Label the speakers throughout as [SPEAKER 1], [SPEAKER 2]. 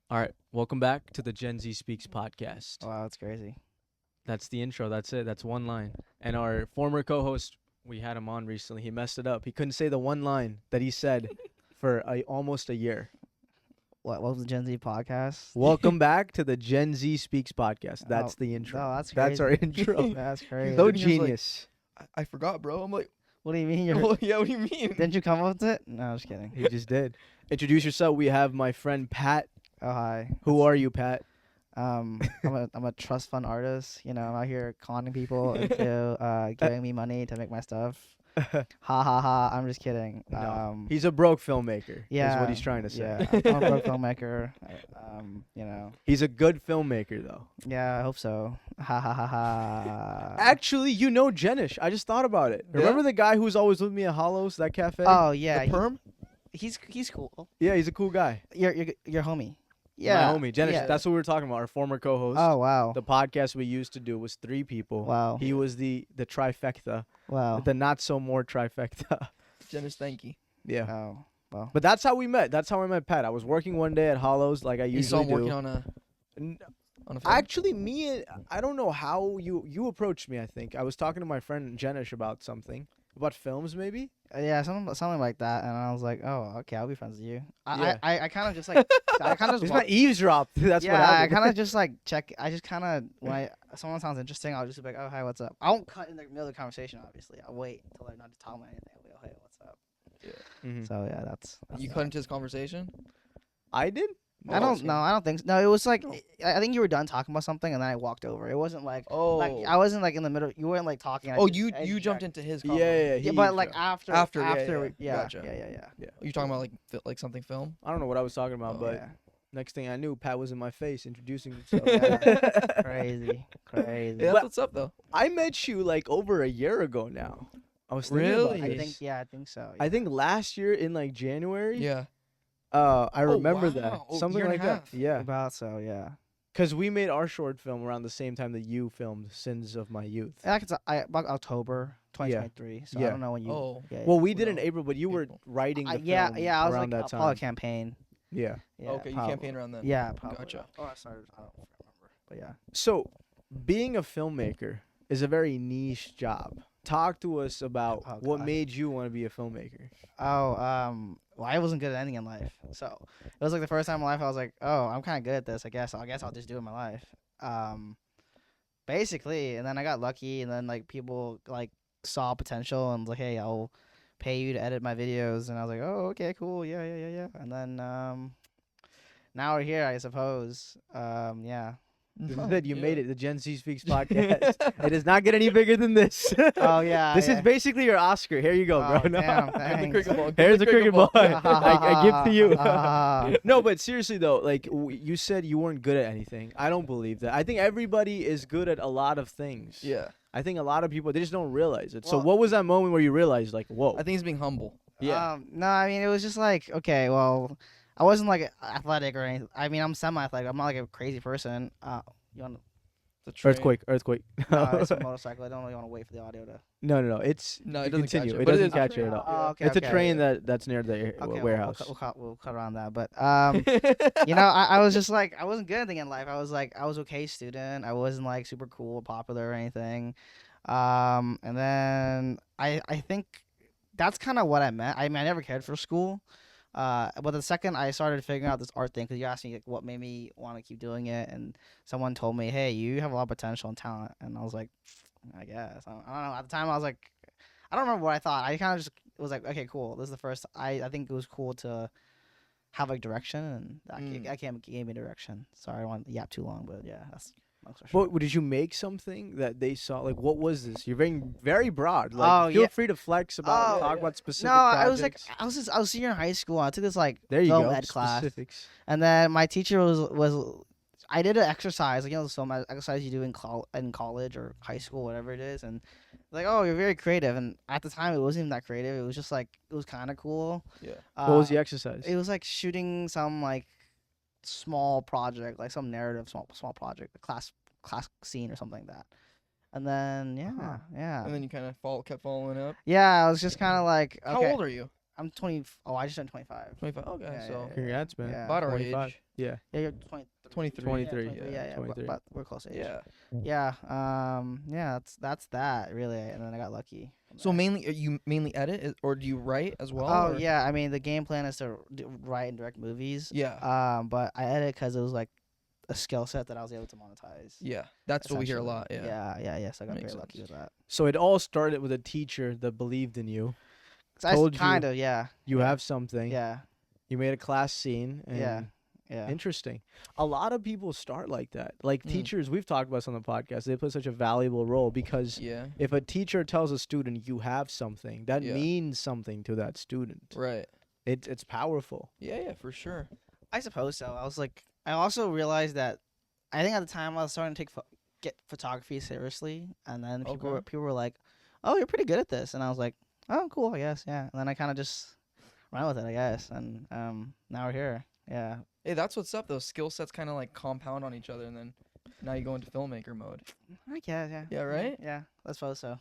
[SPEAKER 1] All right, welcome back to the Gen Z Speaks podcast.
[SPEAKER 2] Wow, that's crazy.
[SPEAKER 1] That's the intro. That's it. That's one line. And our former co-host, we had him on recently. He messed it up. He couldn't say the one line that he said for almost a year.
[SPEAKER 2] What was the Gen Z podcast?
[SPEAKER 1] Welcome back to the Gen Z Speaks podcast. That's the intro.
[SPEAKER 2] No, that's
[SPEAKER 1] That's our
[SPEAKER 2] crazy.
[SPEAKER 1] intro.
[SPEAKER 2] That's crazy.
[SPEAKER 1] So
[SPEAKER 3] He was like,
[SPEAKER 1] genius.
[SPEAKER 3] I forgot, bro. I'm like,
[SPEAKER 2] What do you mean? You're,
[SPEAKER 3] well, yeah, what do you mean?
[SPEAKER 2] didn't you come up with it? No, I'm just kidding.
[SPEAKER 1] He just did. Introduce yourself. We have my friend Pat.
[SPEAKER 2] Oh, hi.
[SPEAKER 1] Who are you, Pat?
[SPEAKER 2] I'm a trust fund artist. You know, I'm out here conning people into giving me money to make my stuff. Ha ha ha. I'm just kidding.
[SPEAKER 1] No, he's a broke filmmaker.
[SPEAKER 2] Yeah,
[SPEAKER 1] is what he's trying to say.
[SPEAKER 2] Yeah, I'm a broke filmmaker. You know.
[SPEAKER 1] He's a good filmmaker, though.
[SPEAKER 2] Yeah, I hope so. Ha ha ha ha.
[SPEAKER 1] Actually, you know Jenish. I just thought about it.
[SPEAKER 3] Yeah?
[SPEAKER 1] Remember the guy who was always with me at Hollows, that cafe?
[SPEAKER 2] Oh yeah,
[SPEAKER 3] The perm?
[SPEAKER 2] he's cool.
[SPEAKER 1] Yeah, he's a cool guy.
[SPEAKER 2] Your homie. Yeah,
[SPEAKER 1] My homie, Jenish.
[SPEAKER 2] yeah.
[SPEAKER 1] That's what we were talking about, our former co-host.
[SPEAKER 2] Oh wow.
[SPEAKER 1] The podcast we used to do was 3 people.
[SPEAKER 2] Wow.
[SPEAKER 1] He was the trifecta,
[SPEAKER 2] Wow.
[SPEAKER 1] the not-so-more trifecta.
[SPEAKER 3] Jenna's thanky.
[SPEAKER 1] Yeah.
[SPEAKER 2] Oh well.
[SPEAKER 1] But that's how we met. That's how I met Pat. I was working one day at Hollows like I
[SPEAKER 3] You saw
[SPEAKER 1] usually
[SPEAKER 3] him
[SPEAKER 1] do.
[SPEAKER 3] working
[SPEAKER 1] N-
[SPEAKER 3] on a film?
[SPEAKER 1] Actually, I don't know how you approached me, I think. I was talking to my friend Jenish about something. About films, maybe?
[SPEAKER 2] Yeah, something like that, and I was like, oh, okay, I'll be friends with you.
[SPEAKER 1] Yeah.
[SPEAKER 2] I kind of just like, I kind of
[SPEAKER 1] He's
[SPEAKER 2] just
[SPEAKER 1] not eavesdropped. That's
[SPEAKER 2] yeah,
[SPEAKER 1] what
[SPEAKER 2] I
[SPEAKER 1] happened.
[SPEAKER 2] kind of just like check. I just kind of when someone sounds interesting, I'll just be like, oh, hi, what's up? I won't cut in the middle of the conversation. Obviously, I'll wait until they're not to tell me anything. I'll be like, oh, hey, what's up?
[SPEAKER 1] Mhm.
[SPEAKER 2] So yeah, that's
[SPEAKER 3] You cut into his conversation?
[SPEAKER 1] I did?
[SPEAKER 2] I don't know. I don't think so. No, it was like I think you were done talking about something, and then I walked over. It wasn't like
[SPEAKER 3] Oh.
[SPEAKER 2] like I wasn't like in the middle. You weren't like talking. I
[SPEAKER 3] Oh,
[SPEAKER 2] just- I
[SPEAKER 3] you jumped
[SPEAKER 2] checked.
[SPEAKER 3] into his
[SPEAKER 1] Yeah,
[SPEAKER 3] convo.
[SPEAKER 1] yeah,
[SPEAKER 2] Yeah,
[SPEAKER 1] he
[SPEAKER 2] but like
[SPEAKER 1] eavesdropped.
[SPEAKER 2] after
[SPEAKER 3] After,
[SPEAKER 2] we- yeah,
[SPEAKER 3] Gotcha.
[SPEAKER 2] yeah.
[SPEAKER 3] You talking about like something film?
[SPEAKER 1] I don't know what I was talking about,
[SPEAKER 3] Oh,
[SPEAKER 1] but
[SPEAKER 2] Yeah.
[SPEAKER 1] next thing I knew, Pat was in my face introducing himself.
[SPEAKER 2] Yeah. Crazy.
[SPEAKER 3] Yeah,
[SPEAKER 1] But-
[SPEAKER 3] that's what's up though.
[SPEAKER 1] I met you like over a year ago now. I was thinking
[SPEAKER 3] Really?
[SPEAKER 1] about
[SPEAKER 2] I
[SPEAKER 1] this.
[SPEAKER 2] think I think so.
[SPEAKER 1] I think last year in like January.
[SPEAKER 3] Yeah.
[SPEAKER 1] I remember that.
[SPEAKER 3] wow. Oh,
[SPEAKER 1] Something
[SPEAKER 3] year and
[SPEAKER 1] like
[SPEAKER 3] a
[SPEAKER 1] that.
[SPEAKER 3] half.
[SPEAKER 1] Yeah.
[SPEAKER 2] about so yeah.
[SPEAKER 1] Because we made our short film around the same time that you filmed Sins of My Youth.
[SPEAKER 2] Like it's about October 2023. So
[SPEAKER 1] Yeah.
[SPEAKER 2] I don't know when you.
[SPEAKER 3] Oh.
[SPEAKER 2] Yeah,
[SPEAKER 1] Well,
[SPEAKER 2] yeah.
[SPEAKER 1] we did in
[SPEAKER 3] No.
[SPEAKER 1] April, but you were
[SPEAKER 3] April.
[SPEAKER 1] writing the
[SPEAKER 2] Yeah,
[SPEAKER 1] film
[SPEAKER 2] yeah. I was
[SPEAKER 1] around
[SPEAKER 2] like
[SPEAKER 1] that
[SPEAKER 2] probably
[SPEAKER 1] time.
[SPEAKER 2] campaign.
[SPEAKER 1] Yeah.
[SPEAKER 2] Yeah,
[SPEAKER 3] Okay, you
[SPEAKER 2] probably.
[SPEAKER 3] campaigned around then.
[SPEAKER 2] Yeah, probably.
[SPEAKER 3] Gotcha.
[SPEAKER 2] Oh, I started. I don't remember, but yeah.
[SPEAKER 1] So, being a filmmaker is a very niche job. Talk to us about
[SPEAKER 2] Oh,
[SPEAKER 1] what
[SPEAKER 2] God.
[SPEAKER 1] made you want to be a filmmaker.
[SPEAKER 2] Oh, well, I wasn't good at anything in life, so it was like the first time in my life I was like, oh, I'm kind of good at this. I guess I'll just do it in my life. Basically, and then I got lucky, and then like people like saw potential and was like, hey, I'll pay you to edit my videos, and I was like, oh, okay, cool, yeah, and then now we're here, I suppose. Yeah.
[SPEAKER 1] This
[SPEAKER 3] Oh,
[SPEAKER 1] is it. You
[SPEAKER 3] yeah.
[SPEAKER 1] made it. The Gen Z Speaks podcast. It does not get any bigger than this.
[SPEAKER 2] Oh yeah.
[SPEAKER 1] This
[SPEAKER 2] yeah.
[SPEAKER 1] is basically your Oscar. Here you go,
[SPEAKER 2] Oh,
[SPEAKER 1] bro. No.
[SPEAKER 2] damn,
[SPEAKER 3] Give the
[SPEAKER 2] thanks.
[SPEAKER 3] cricket ball. Give
[SPEAKER 1] Here's
[SPEAKER 3] the
[SPEAKER 1] the cricket ball.
[SPEAKER 3] ball.
[SPEAKER 1] I give to you.
[SPEAKER 2] Ah.
[SPEAKER 1] No, but seriously though, like you said, you weren't good at anything. I don't believe that. I think everybody is good at a lot of things.
[SPEAKER 3] Yeah.
[SPEAKER 1] I think a lot of people they just don't realize it. So
[SPEAKER 2] Well-
[SPEAKER 1] what was that moment where you realized, like, whoa?
[SPEAKER 3] I think he's being humble.
[SPEAKER 1] Yeah.
[SPEAKER 2] No, I mean it was just like okay, well, I wasn't like athletic or anything. I mean I'm semi-athletic. I'm not like a crazy person. You want?
[SPEAKER 3] The train.
[SPEAKER 1] Earthquake.
[SPEAKER 2] No, it's a motorcycle. I don't really want to wait for the audio to.
[SPEAKER 1] No. It's
[SPEAKER 3] No, it
[SPEAKER 1] you
[SPEAKER 3] doesn't catch
[SPEAKER 1] continue.
[SPEAKER 3] it,
[SPEAKER 1] It
[SPEAKER 3] but it
[SPEAKER 1] doesn't
[SPEAKER 3] is a
[SPEAKER 1] catch it
[SPEAKER 3] train.
[SPEAKER 1] at all.
[SPEAKER 2] Oh, okay.
[SPEAKER 1] It's a
[SPEAKER 2] okay.
[SPEAKER 1] train that's near the
[SPEAKER 2] Okay,
[SPEAKER 1] warehouse.
[SPEAKER 2] We'll cut around that, but you know, I was just like I wasn't good at anything in life. I was okay student. I wasn't like super cool or popular or anything. And then I think that's kind of what I meant. I mean, I never cared for school. But the second I started figuring out this art thing, because you asked me like, what made me want to keep doing it, and someone told me, hey, you have a lot of potential and talent, and I was like, I guess I don't know. At the time, I was like, I don't remember what I thought. I kind of just was like, okay, cool. This is the first. I think it was cool to have like direction, and that gave me direction. Sorry, I don't want to yap too long, but yeah, that's.
[SPEAKER 1] What did you make something that they saw? Like, what was this? You're very broad. Like,
[SPEAKER 2] Oh,
[SPEAKER 1] feel
[SPEAKER 2] yeah.
[SPEAKER 1] free to flex about
[SPEAKER 2] Oh,
[SPEAKER 1] talk
[SPEAKER 3] yeah.
[SPEAKER 1] about specific.
[SPEAKER 2] No, I was like,
[SPEAKER 1] projects.
[SPEAKER 2] I was senior in high school. I took this like
[SPEAKER 1] There you
[SPEAKER 2] film
[SPEAKER 1] go.
[SPEAKER 2] ed class,
[SPEAKER 1] Specifics.
[SPEAKER 2] and then my teacher was. I did an exercise, like the film exercise you do in college or high school, whatever it is, and like, oh, you're very creative. And at the time, it wasn't even that creative. It was just like it was kind of cool.
[SPEAKER 3] Yeah.
[SPEAKER 1] What was the exercise?
[SPEAKER 2] It was like shooting some like small project, like some narrative, small project, a class scene or something like that. And then
[SPEAKER 1] Uh-huh.
[SPEAKER 2] yeah.
[SPEAKER 3] And then you kind of kept following up.
[SPEAKER 2] Yeah, I was just kind of like,
[SPEAKER 3] How
[SPEAKER 2] okay.
[SPEAKER 3] old are you?
[SPEAKER 2] I'm 20. Oh, I just turned 25.
[SPEAKER 3] 25. Okay,
[SPEAKER 2] Yeah,
[SPEAKER 3] so
[SPEAKER 1] Congrats, man.
[SPEAKER 2] Yeah.
[SPEAKER 3] about our
[SPEAKER 1] 25.
[SPEAKER 3] age.
[SPEAKER 1] Yeah.
[SPEAKER 2] Yeah, you're 20.
[SPEAKER 3] 23.
[SPEAKER 1] 23.
[SPEAKER 2] Yeah, 23. Yeah,
[SPEAKER 1] 23.
[SPEAKER 2] But we're close age.
[SPEAKER 3] Yeah.
[SPEAKER 2] Yeah. Yeah. That's that really, and then I got lucky. from
[SPEAKER 3] So
[SPEAKER 2] there.
[SPEAKER 3] mainly, you mainly edit, or do you write as well?
[SPEAKER 2] Oh
[SPEAKER 3] or?
[SPEAKER 2] yeah. I mean, the game plan is to write and direct movies.
[SPEAKER 3] Yeah.
[SPEAKER 2] But I edit because it was like a skill set that I was able to monetize.
[SPEAKER 3] Yeah. That's what we hear a
[SPEAKER 2] essentially.
[SPEAKER 3] lot. Yeah.
[SPEAKER 2] Yeah. So I got
[SPEAKER 3] Makes
[SPEAKER 2] very lucky
[SPEAKER 3] sense.
[SPEAKER 2] with that.
[SPEAKER 1] So it all started with a teacher that believed in you.
[SPEAKER 2] So
[SPEAKER 1] Told you
[SPEAKER 2] kind of, yeah.
[SPEAKER 1] You
[SPEAKER 2] yeah.
[SPEAKER 1] have something.
[SPEAKER 2] Yeah.
[SPEAKER 1] You made a class scene. And
[SPEAKER 2] Yeah. Yeah.
[SPEAKER 1] Interesting. A lot of people start like that. Like
[SPEAKER 3] Mm.
[SPEAKER 1] teachers, we've talked about this on the podcast. They play such a valuable role because
[SPEAKER 3] Yeah.
[SPEAKER 1] if a teacher tells a student you have something, that
[SPEAKER 3] Yeah.
[SPEAKER 1] means something to that student.
[SPEAKER 3] Right.
[SPEAKER 1] It's powerful.
[SPEAKER 3] Yeah, for sure.
[SPEAKER 2] I suppose so. I was like, I also realized that I think at the time I was starting to get photography seriously, and then
[SPEAKER 3] Okay.
[SPEAKER 2] people were like, "Oh, you're pretty good at this," and I was like, "Oh, cool, I guess, yeah." And then I kind of just ran with it, I guess, and now we're here. Yeah.
[SPEAKER 3] Hey, that's what's up. Those skill sets kind of like compound on each other, and then now you go into filmmaker mode.
[SPEAKER 2] I guess, yeah.
[SPEAKER 3] Yeah, right?
[SPEAKER 2] Yeah, I suppose so.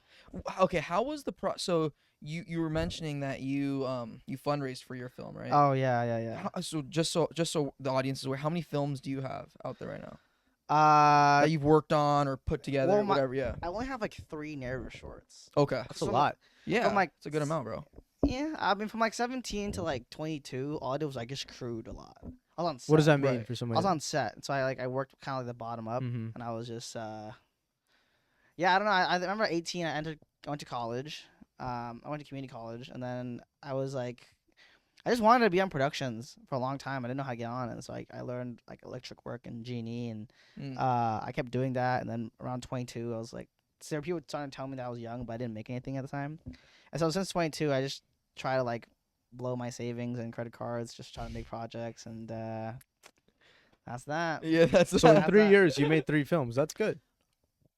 [SPEAKER 3] Okay, how was the So you were mentioning that you fundraised for your film, right?
[SPEAKER 2] Oh yeah.
[SPEAKER 3] So just so the audience is aware, how many films do you have out there right now
[SPEAKER 2] Uh,
[SPEAKER 3] that you've worked on or put together,
[SPEAKER 2] well,
[SPEAKER 3] or whatever? Yeah.
[SPEAKER 2] I only have like 3 narrative shorts.
[SPEAKER 3] Okay.
[SPEAKER 1] That's a
[SPEAKER 2] So,
[SPEAKER 1] lot.
[SPEAKER 3] Yeah.
[SPEAKER 2] like,
[SPEAKER 3] it's a good amount, bro.
[SPEAKER 2] Yeah, I mean from like 17 to like 22, all I did was I just crewed a lot. I was on set.
[SPEAKER 1] What does that mean
[SPEAKER 3] Right.
[SPEAKER 1] for
[SPEAKER 2] I
[SPEAKER 1] somebody?
[SPEAKER 2] was on set, so I worked kind of like the bottom up.
[SPEAKER 1] Mm-hmm.
[SPEAKER 2] And I was just yeah, I don't know. I remember at 18 I went to college. I went to community college, and then I was like, I just wanted to be on productions for a long time. I didn't know how to get on, and so I learned like electric work and G&E, and
[SPEAKER 3] Mm.
[SPEAKER 2] I kept doing that. And then around 22, I was like, so people started telling me that I was young, but I didn't make anything at the time. And so since 22, I just try to like blow my savings and credit cards, just try to make projects, and that's that.
[SPEAKER 3] Yeah, that's
[SPEAKER 1] So in
[SPEAKER 2] Have
[SPEAKER 1] 3
[SPEAKER 2] that.
[SPEAKER 1] years, you made 3 films. That's good.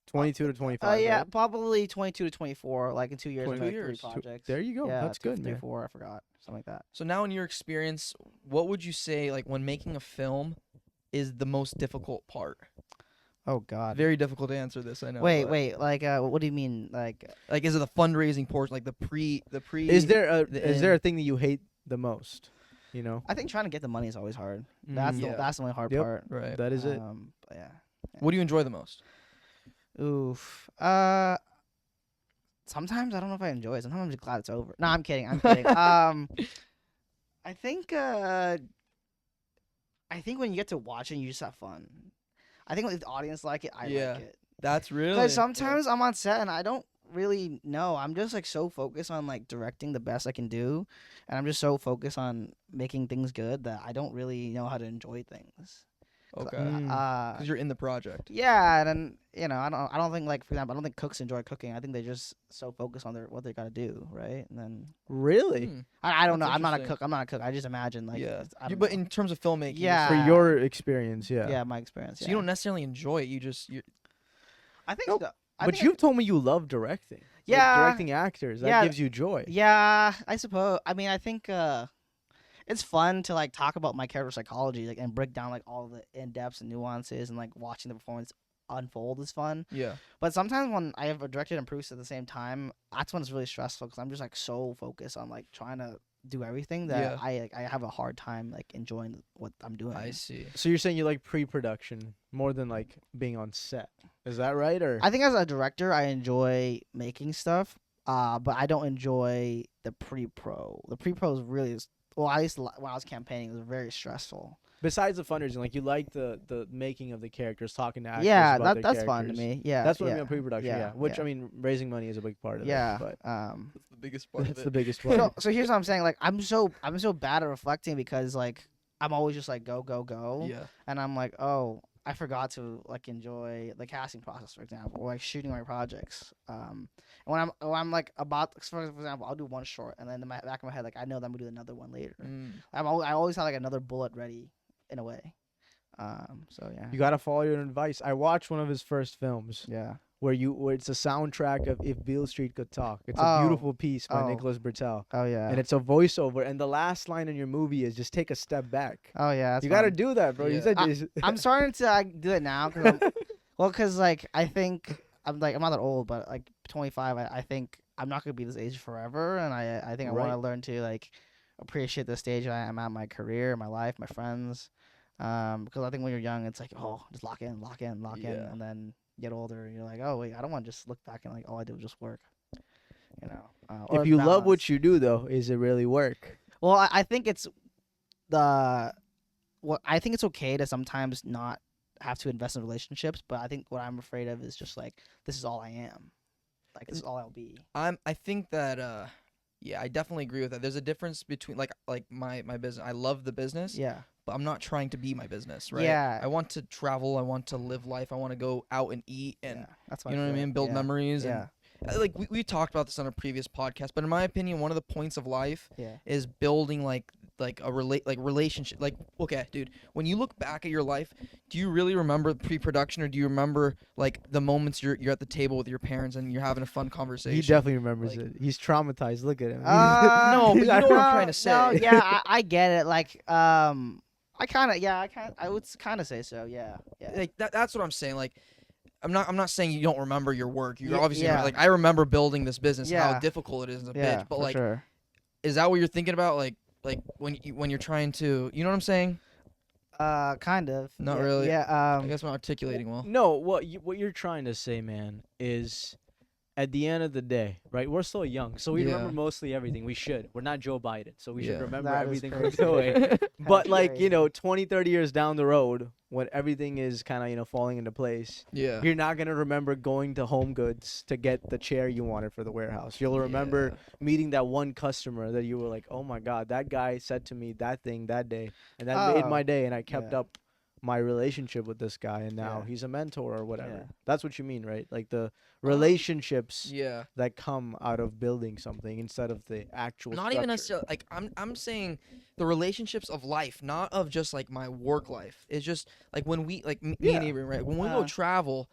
[SPEAKER 1] 22 to 25.
[SPEAKER 2] Yeah,
[SPEAKER 1] right?
[SPEAKER 2] probably 22 to 24. Like in 2 years, I
[SPEAKER 3] 22
[SPEAKER 2] made
[SPEAKER 3] years.
[SPEAKER 2] 3 projects.
[SPEAKER 1] There you go.
[SPEAKER 2] Yeah,
[SPEAKER 1] That's good, man.
[SPEAKER 2] 4. I forgot something like that.
[SPEAKER 3] So now, in your experience, what would you say, like, when making a film, is the most difficult part?
[SPEAKER 2] Oh God.
[SPEAKER 3] Very difficult to answer this, I know.
[SPEAKER 2] Wait,
[SPEAKER 3] but,
[SPEAKER 2] wait. Like, what do you mean? Like,
[SPEAKER 3] Like, is it the fundraising portion, like the pre?
[SPEAKER 1] Is there a
[SPEAKER 3] the
[SPEAKER 1] is there a
[SPEAKER 3] end.
[SPEAKER 1] thing that you hate the most? You know,
[SPEAKER 2] I think trying to get the money is always hard. That's
[SPEAKER 1] Mm.
[SPEAKER 3] Yeah.
[SPEAKER 2] that's the only hard
[SPEAKER 1] Yep.
[SPEAKER 2] part.
[SPEAKER 3] Right.
[SPEAKER 1] That is it.
[SPEAKER 2] But yeah.
[SPEAKER 3] What do you enjoy the most?
[SPEAKER 2] Oof. Sometimes I don't know if I enjoy it. Sometimes I'm just glad it's over. No, I'm kidding. I'm kidding. I think when you get to watch it, you just have fun. I think when the audience like it, I
[SPEAKER 3] Yeah.
[SPEAKER 2] like it.
[SPEAKER 3] That's really.
[SPEAKER 2] Because sometimes I'm on set and I don't really know. I'm just like so focused on like directing the best I can do, and I'm just so focused on making things good that I don't really know how to enjoy things.
[SPEAKER 3] Okay.
[SPEAKER 1] Mm.
[SPEAKER 3] Because you're in the project.
[SPEAKER 2] Yeah, and then I don't think like for example I don't think cooks enjoy cooking. I think they just so focused on what they gotta do, right? And then
[SPEAKER 1] Really?
[SPEAKER 3] Hmm.
[SPEAKER 2] I don't know.
[SPEAKER 3] That's
[SPEAKER 2] I'm not a
[SPEAKER 3] interesting.
[SPEAKER 2] cook. I'm not a cook. I just imagine like
[SPEAKER 3] Yeah.
[SPEAKER 2] I don't
[SPEAKER 3] But
[SPEAKER 2] know.
[SPEAKER 3] in terms of filmmaking,
[SPEAKER 2] Yeah.
[SPEAKER 1] For your experience, yeah.
[SPEAKER 2] yeah, my experience.
[SPEAKER 3] so
[SPEAKER 2] Yeah.
[SPEAKER 3] you don't necessarily enjoy it. You
[SPEAKER 2] I think
[SPEAKER 1] Nope.
[SPEAKER 2] so. I
[SPEAKER 1] But
[SPEAKER 2] think
[SPEAKER 1] you've told me you love directing. Like,
[SPEAKER 2] Yeah.
[SPEAKER 1] directing actors. That
[SPEAKER 2] Yeah.
[SPEAKER 1] gives you joy.
[SPEAKER 2] Yeah, I suppose. I mean, I think it's fun to like talk about my character psychology, like and break down like all the in depths and nuances, and like watching the performance unfold is fun.
[SPEAKER 3] yeah.
[SPEAKER 2] But sometimes when I have directed and produced at the same time, that's when it's really stressful because I'm just like so focused on like trying to do everything that
[SPEAKER 3] Yeah.
[SPEAKER 2] I have a hard time like enjoying what I'm doing.
[SPEAKER 3] I see.
[SPEAKER 1] So you're saying you like pre-production more than like being on set. Is that right? Or
[SPEAKER 2] I think as a director, I enjoy making stuff, but I don't enjoy the pre-pro. The pre-pro is really well, at least when I was campaigning, it was very stressful.
[SPEAKER 1] besides the fundraising, like you like the making of the characters, talking to actors
[SPEAKER 2] Yeah,
[SPEAKER 1] about their
[SPEAKER 2] that's fun to
[SPEAKER 1] characters.
[SPEAKER 2] me. Yeah,
[SPEAKER 1] That's what I
[SPEAKER 2] yeah,
[SPEAKER 1] mean by pre-production, yeah. Which I mean, raising money is a big part of
[SPEAKER 2] yeah.
[SPEAKER 1] it. But
[SPEAKER 3] That's the biggest part
[SPEAKER 1] that's
[SPEAKER 3] of
[SPEAKER 1] the
[SPEAKER 3] it.
[SPEAKER 1] biggest part.
[SPEAKER 2] So here's what I'm saying. Like I'm so bad at reflecting because like I'm always just like go,
[SPEAKER 3] Yeah.
[SPEAKER 2] and I'm like, oh, I forgot to like enjoy the casting process, for example, or like shooting my projects. And when I'm like about, for example, I'll do one short, and then in my back of my head, like I know that I'm gonna do another one later.
[SPEAKER 3] Mm.
[SPEAKER 2] I always have like another bullet ready, in a way. So yeah.
[SPEAKER 1] You gotta follow your advice. I watched one of his first films
[SPEAKER 2] Yeah.
[SPEAKER 1] where it's a soundtrack of If Beale Street Could Talk. It's a
[SPEAKER 2] Oh.
[SPEAKER 1] beautiful piece by
[SPEAKER 2] Oh.
[SPEAKER 1] Nicholas Bertel.
[SPEAKER 2] Oh yeah.
[SPEAKER 1] And it's a voiceover, and the last line in your movie is just take a step back.
[SPEAKER 2] Oh yeah. That's
[SPEAKER 1] You gotta
[SPEAKER 2] fun.
[SPEAKER 1] do that, bro. You
[SPEAKER 3] Yeah.
[SPEAKER 1] said
[SPEAKER 2] I'm starting to do it now because like I think I'm not that old, but like 25, I think I'm not gonna be this age forever, and I think I want
[SPEAKER 1] Right.
[SPEAKER 2] to learn to like appreciate the stage I am at in my career, my life, my friends. Because I think when you're young, it's like, oh, just lock in,
[SPEAKER 3] Yeah.
[SPEAKER 2] and then get older, and you're like, oh wait, I don't want to just look back and like all I did was just work, or
[SPEAKER 1] If you love
[SPEAKER 2] balance.
[SPEAKER 1] what you do, though, is it really work?
[SPEAKER 2] Well, I think it's the what I think it's okay to sometimes not have to invest in relationships, but I think what I'm afraid of is just like this is all I am, like this is all I'll be.
[SPEAKER 3] I think that yeah, I definitely agree with that. There's a difference between like my business. I love the business,
[SPEAKER 2] Yeah,
[SPEAKER 3] but I'm not trying to be my business, right?
[SPEAKER 2] Yeah.
[SPEAKER 3] I want to travel, I want to live life, I want to go out and eat and
[SPEAKER 2] yeah, that's
[SPEAKER 3] you know what I
[SPEAKER 2] feel.
[SPEAKER 3] mean, build
[SPEAKER 2] Yeah.
[SPEAKER 3] memories
[SPEAKER 2] Yeah,
[SPEAKER 3] and like we talked about this on a previous podcast, but in my opinion, one of the points of life
[SPEAKER 2] yeah.
[SPEAKER 3] is building like a relationship. Like, okay, dude, when you look back at your life, do you really remember pre-production, or do you remember like the moments you're at the table with your parents and you're having a fun conversation?
[SPEAKER 1] He definitely remembers
[SPEAKER 3] Like-
[SPEAKER 1] it. He's traumatized. Look at him.
[SPEAKER 3] No, but you know what I'm trying to say.
[SPEAKER 2] No, yeah, I get it. Like, I would kind of say so. Yeah, yeah.
[SPEAKER 3] Like that's what I'm saying. Like, I'm not saying you don't remember your work. You
[SPEAKER 2] Yeah,
[SPEAKER 3] obviously
[SPEAKER 2] yeah.
[SPEAKER 3] like I remember building this business, and how
[SPEAKER 2] Yeah.
[SPEAKER 3] difficult it is as a
[SPEAKER 2] Yeah,
[SPEAKER 3] bitch. But
[SPEAKER 2] for
[SPEAKER 3] like,
[SPEAKER 2] sure.
[SPEAKER 3] is that what you're thinking about? Like when you're trying to, you know what I'm saying?
[SPEAKER 2] Kind of.
[SPEAKER 3] Not
[SPEAKER 2] Yeah,
[SPEAKER 3] really.
[SPEAKER 2] Yeah.
[SPEAKER 3] I guess I'm not articulating well.
[SPEAKER 1] No, what you're trying to say, man, is at the end of the day, right? We're so young, so we
[SPEAKER 3] Yeah.
[SPEAKER 1] remember mostly everything. We should. We're not Joe Biden, so we
[SPEAKER 3] Yeah.
[SPEAKER 1] should remember
[SPEAKER 2] That is
[SPEAKER 1] everything we're
[SPEAKER 2] crazy.
[SPEAKER 1] doing. But
[SPEAKER 2] That's
[SPEAKER 1] like,
[SPEAKER 2] crazy.
[SPEAKER 1] 20, 30 years down the road, when everything is kind of, falling into place,
[SPEAKER 3] Yeah.
[SPEAKER 1] you're not going to remember going to Home Goods to get the chair you wanted for the warehouse. You'll remember meeting that one customer that you were like, "Oh my god, that guy said to me that thing that day, and that made my
[SPEAKER 2] Oh,
[SPEAKER 1] day, and I kept
[SPEAKER 2] yeah.
[SPEAKER 1] up my relationship with this guy, and now
[SPEAKER 2] Yeah.
[SPEAKER 1] he's a mentor or whatever."
[SPEAKER 2] Yeah.
[SPEAKER 1] That's what you mean, right? Like the relationships
[SPEAKER 3] Yeah.
[SPEAKER 1] that come out of building something instead of the actual
[SPEAKER 3] Not even
[SPEAKER 1] structure.
[SPEAKER 3] necessarily like I'm saying the relationships of life, not of just like my work life. It's just like when we like me and
[SPEAKER 1] Yeah.
[SPEAKER 3] Avery, right? When we go travel,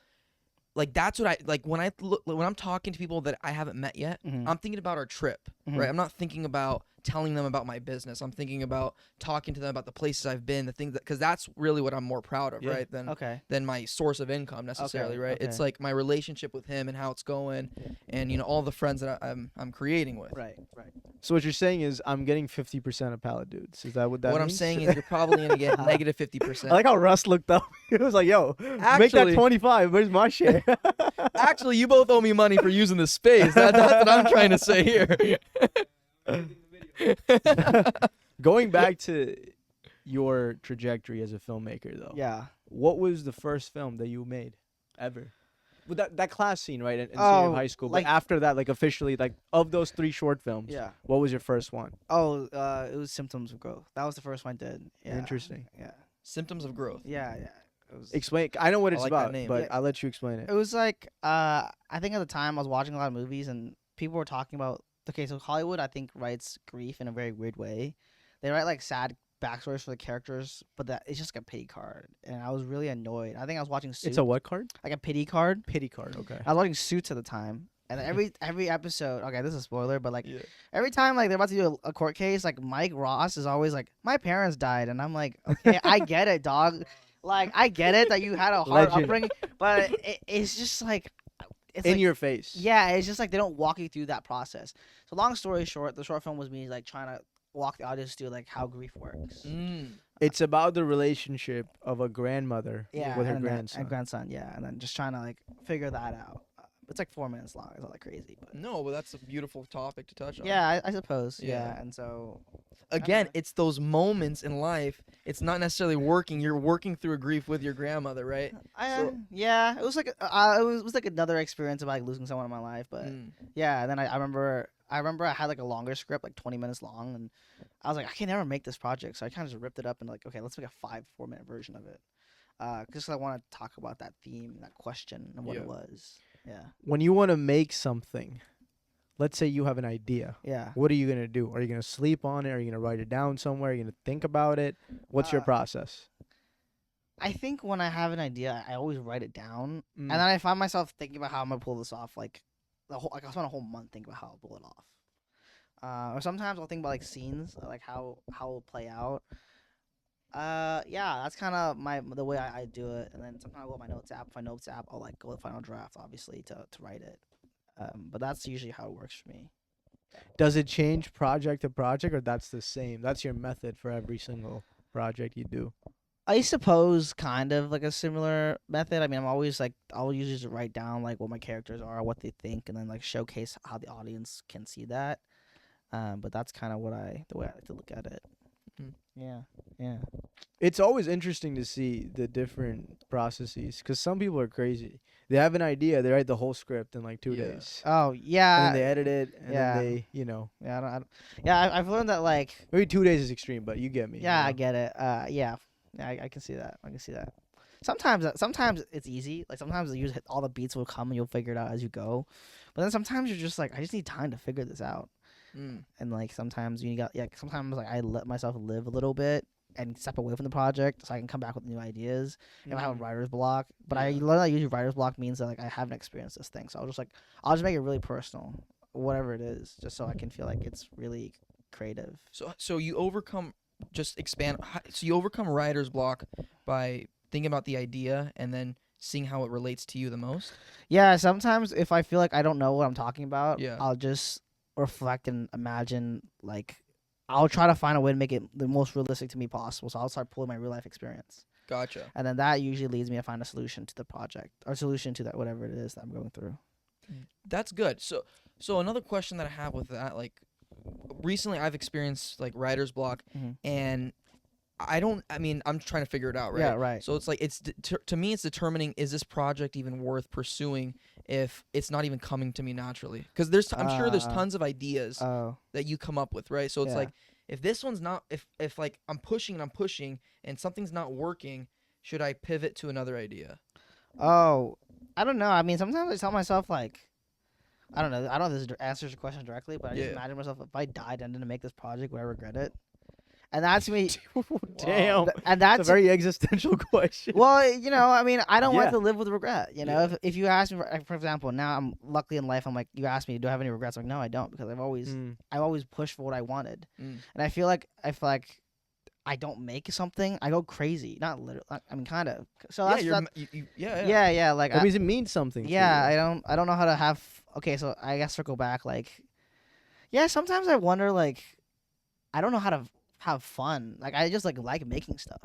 [SPEAKER 3] like that's what I like when when I'm talking to people that I haven't met yet.
[SPEAKER 2] Mhm.
[SPEAKER 3] I'm thinking about our trip,
[SPEAKER 2] Mhm.
[SPEAKER 3] right? I'm not thinking about telling them about my business. I'm thinking about talking to them about the places I've been, the things that, because that's really what I'm more proud of,
[SPEAKER 1] Yeah.
[SPEAKER 3] right? Than
[SPEAKER 2] Okay.
[SPEAKER 3] my source of income necessarily, right? It's
[SPEAKER 2] okay.
[SPEAKER 3] like my relationship with him and how it's going, and all the friends that I'm creating with.
[SPEAKER 2] Right. Right.
[SPEAKER 1] So what you're saying is I'm getting 50% of pallet dudes. Is that what that
[SPEAKER 3] What I'm
[SPEAKER 1] means?
[SPEAKER 3] saying is you're probably gonna get negative 50%.
[SPEAKER 1] I like how Russ looked up. He was like, "Yo, make that
[SPEAKER 3] Actually-
[SPEAKER 1] 25. Where's my share?"
[SPEAKER 3] Actually, you both owe me money for using this space. That's what I'm trying to say here.
[SPEAKER 1] Going back to your trajectory as a filmmaker, though.
[SPEAKER 2] Yeah.
[SPEAKER 1] What was the first film that you made ever? With that class scene, right, in senior
[SPEAKER 2] Oh,
[SPEAKER 1] high school.
[SPEAKER 2] like-
[SPEAKER 1] But after that, like officially, like of those 3 short films,
[SPEAKER 2] Yeah.
[SPEAKER 1] what was your first one?
[SPEAKER 2] Oh, it was Symptoms of Growth. That was the first one I did. Yeah.
[SPEAKER 1] Interesting.
[SPEAKER 2] Yeah.
[SPEAKER 3] Symptoms of growth.
[SPEAKER 2] Yeah. Yeah. It was.
[SPEAKER 1] Explain. I know what
[SPEAKER 3] I
[SPEAKER 1] it's
[SPEAKER 3] like that
[SPEAKER 1] about,
[SPEAKER 3] name.
[SPEAKER 1] but
[SPEAKER 2] Yeah.
[SPEAKER 1] I'll let you explain it.
[SPEAKER 2] It was like I think at the time I was watching a lot of movies and people were talking about so Hollywood I think writes grief in a very weird way. They write like sad backstories for the characters, but that it's just like a pity card. And I was really annoyed. I think I was watching Suits.
[SPEAKER 1] It's a what card?
[SPEAKER 2] like a pity card.
[SPEAKER 1] Pity card. Okay.
[SPEAKER 2] I was watching Suits at the time. And then every episode, okay, this is a spoiler, but like
[SPEAKER 1] Yeah.
[SPEAKER 2] every time like they're about to do a court case, like Mike Ross is always like, my parents died, and I'm like, okay, I get it, dog. Like I get it that you had a hard
[SPEAKER 1] Legend.
[SPEAKER 2] upbringing, but it's just like it's
[SPEAKER 1] In
[SPEAKER 2] like,
[SPEAKER 1] your face.
[SPEAKER 2] yeah, it's just like they don't walk you through that process. So long story short, the short film was me like trying to walk the audience through like how grief works.
[SPEAKER 1] It's about the relationship of a grandmother
[SPEAKER 2] Yeah,
[SPEAKER 1] with her
[SPEAKER 2] and then-
[SPEAKER 1] grandson.
[SPEAKER 2] and grandson, yeah, and then just trying to like figure that out. It's like 4 minutes long. It's not that crazy, but
[SPEAKER 3] No, but that's a beautiful topic to touch on.
[SPEAKER 2] yeah, I suppose.
[SPEAKER 3] Yeah.
[SPEAKER 2] Yeah, and so
[SPEAKER 3] Again, it's those moments in life. It's not necessarily working. You're working through a grief with your grandmother, right?
[SPEAKER 2] yeah, it was like it was like another experience of like losing someone in my life, but yeah. And then I remember I had like a longer script, like 20 minutes long, and I was like, I can never make this project, so I kind of just ripped it up and like, okay, let's make a 4-minute version of it, because I want to talk about that theme, that question, and what
[SPEAKER 3] Yeah.
[SPEAKER 2] it was. Yeah,
[SPEAKER 1] When you want to make something, let's say you have an idea.
[SPEAKER 2] yeah.
[SPEAKER 1] What are you going to do? Are you going to sleep on it? Are you going to write it down somewhere? Are you going to think about it? What's your
[SPEAKER 2] Uh,
[SPEAKER 1] process?
[SPEAKER 2] I think when I have an idea, I always write it down,
[SPEAKER 1] Mm.
[SPEAKER 2] and then I find myself thinking about how I'm gonna pull this off. Like I'll spend a whole month thinking about how I'll pull it off. Or sometimes I'll think about like scenes, like how it'll play out. Yeah, that's kind of the way I do it. And then sometimes I'll go to my notes app. If my notes app, I'll like go to the final draft, obviously, to write it. But that's usually how it works for me.
[SPEAKER 1] Does it change project to project, or that's the same? That's your method for every single project you do.
[SPEAKER 2] I suppose kind of like a similar method. I mean, I'm always like, I'll usually just write down like what my characters are, what they think, and then like showcase how the audience can see that. But that's kind of the way I like to look at it.
[SPEAKER 3] Mm.
[SPEAKER 2] Yeah, yeah.
[SPEAKER 1] It's always interesting to see the different processes, because some people are crazy. They have an idea, they write the whole script in like 2
[SPEAKER 3] Yeah.
[SPEAKER 1] days,
[SPEAKER 2] Oh,
[SPEAKER 1] and
[SPEAKER 2] yeah.
[SPEAKER 1] then they edit it, and
[SPEAKER 2] yeah.
[SPEAKER 1] then they, you know,
[SPEAKER 2] Yeah, yeah. I've learned that like,
[SPEAKER 1] maybe 2 days is extreme, but you get me.
[SPEAKER 2] yeah,
[SPEAKER 1] you
[SPEAKER 2] I
[SPEAKER 1] know?
[SPEAKER 2] get it. Yeah, I can see that. I can see that. Sometimes it's easy. Like sometimes you hit all the beats will come and you'll figure it out as you go. But then sometimes you're just like, I just need time to figure this out. And like sometimes sometimes like I let myself live a little bit and step away from the project so I can come back with new ideas. If I have a writer's block, but I
[SPEAKER 3] Yeah.
[SPEAKER 2] learned that usually writer's block means that like I haven't experienced this thing, so I'll just make it really personal, whatever it is, just so I can feel like it's really creative.
[SPEAKER 3] So you overcome, just expand. So you overcome writer's block by thinking about the idea and then seeing how it relates to you the most.
[SPEAKER 2] Yeah, sometimes if I feel like I don't know what I'm talking about,
[SPEAKER 3] Yeah.
[SPEAKER 2] I'll just reflect and imagine, like, I'll try to find a way to make it the most realistic to me possible. So I'll start pulling my real life experience.
[SPEAKER 3] Gotcha.
[SPEAKER 2] And then that usually leads me to find a solution to the project or solution to that, whatever it is that I'm going through.
[SPEAKER 3] That's good. So another question that I have with that, like, recently I've experienced like writer's block,
[SPEAKER 2] Mhm.
[SPEAKER 3] and I mean, I'm trying to figure it out, right?
[SPEAKER 2] Yeah, right.
[SPEAKER 3] So it's like to me, it's determining, is this project even worth pursuing if it's not even coming to me naturally? Because I'm sure there's tons of ideas
[SPEAKER 2] Oh,
[SPEAKER 3] that you come up with, right? So it's
[SPEAKER 2] Yeah.
[SPEAKER 3] like, if this one's not, if like I'm pushing and something's not working, should I pivot to another idea?
[SPEAKER 2] oh, I don't know. I mean, sometimes I tell myself like, I don't know. I don't know if this answers your question directly, but I just
[SPEAKER 3] Yeah.
[SPEAKER 2] imagine myself, if I died and didn't make this project, would I regret it? And that's me.
[SPEAKER 1] Damn,
[SPEAKER 2] And
[SPEAKER 1] it's a
[SPEAKER 2] that's
[SPEAKER 1] very existential question.
[SPEAKER 2] Well, I mean, I don't
[SPEAKER 1] Yeah.
[SPEAKER 2] like to live with regret.
[SPEAKER 3] Yeah.
[SPEAKER 2] If you ask me, for example, now I'm luckily in life. I'm like, you ask me, do I have any regrets? I'm like, no, I don't, because I've always pushed for what I wanted,
[SPEAKER 3] Mm.
[SPEAKER 2] and I feel like I don't make something, I go crazy. Not literally. I mean, kind of. So that's yeah. Like
[SPEAKER 1] That means it means something. to
[SPEAKER 2] yeah,
[SPEAKER 1] you.
[SPEAKER 2] I don't know how to have. Okay, so I guess circle back. Like, yeah, sometimes I wonder. Like, I don't know how to have fun. Like, I just like making stuff.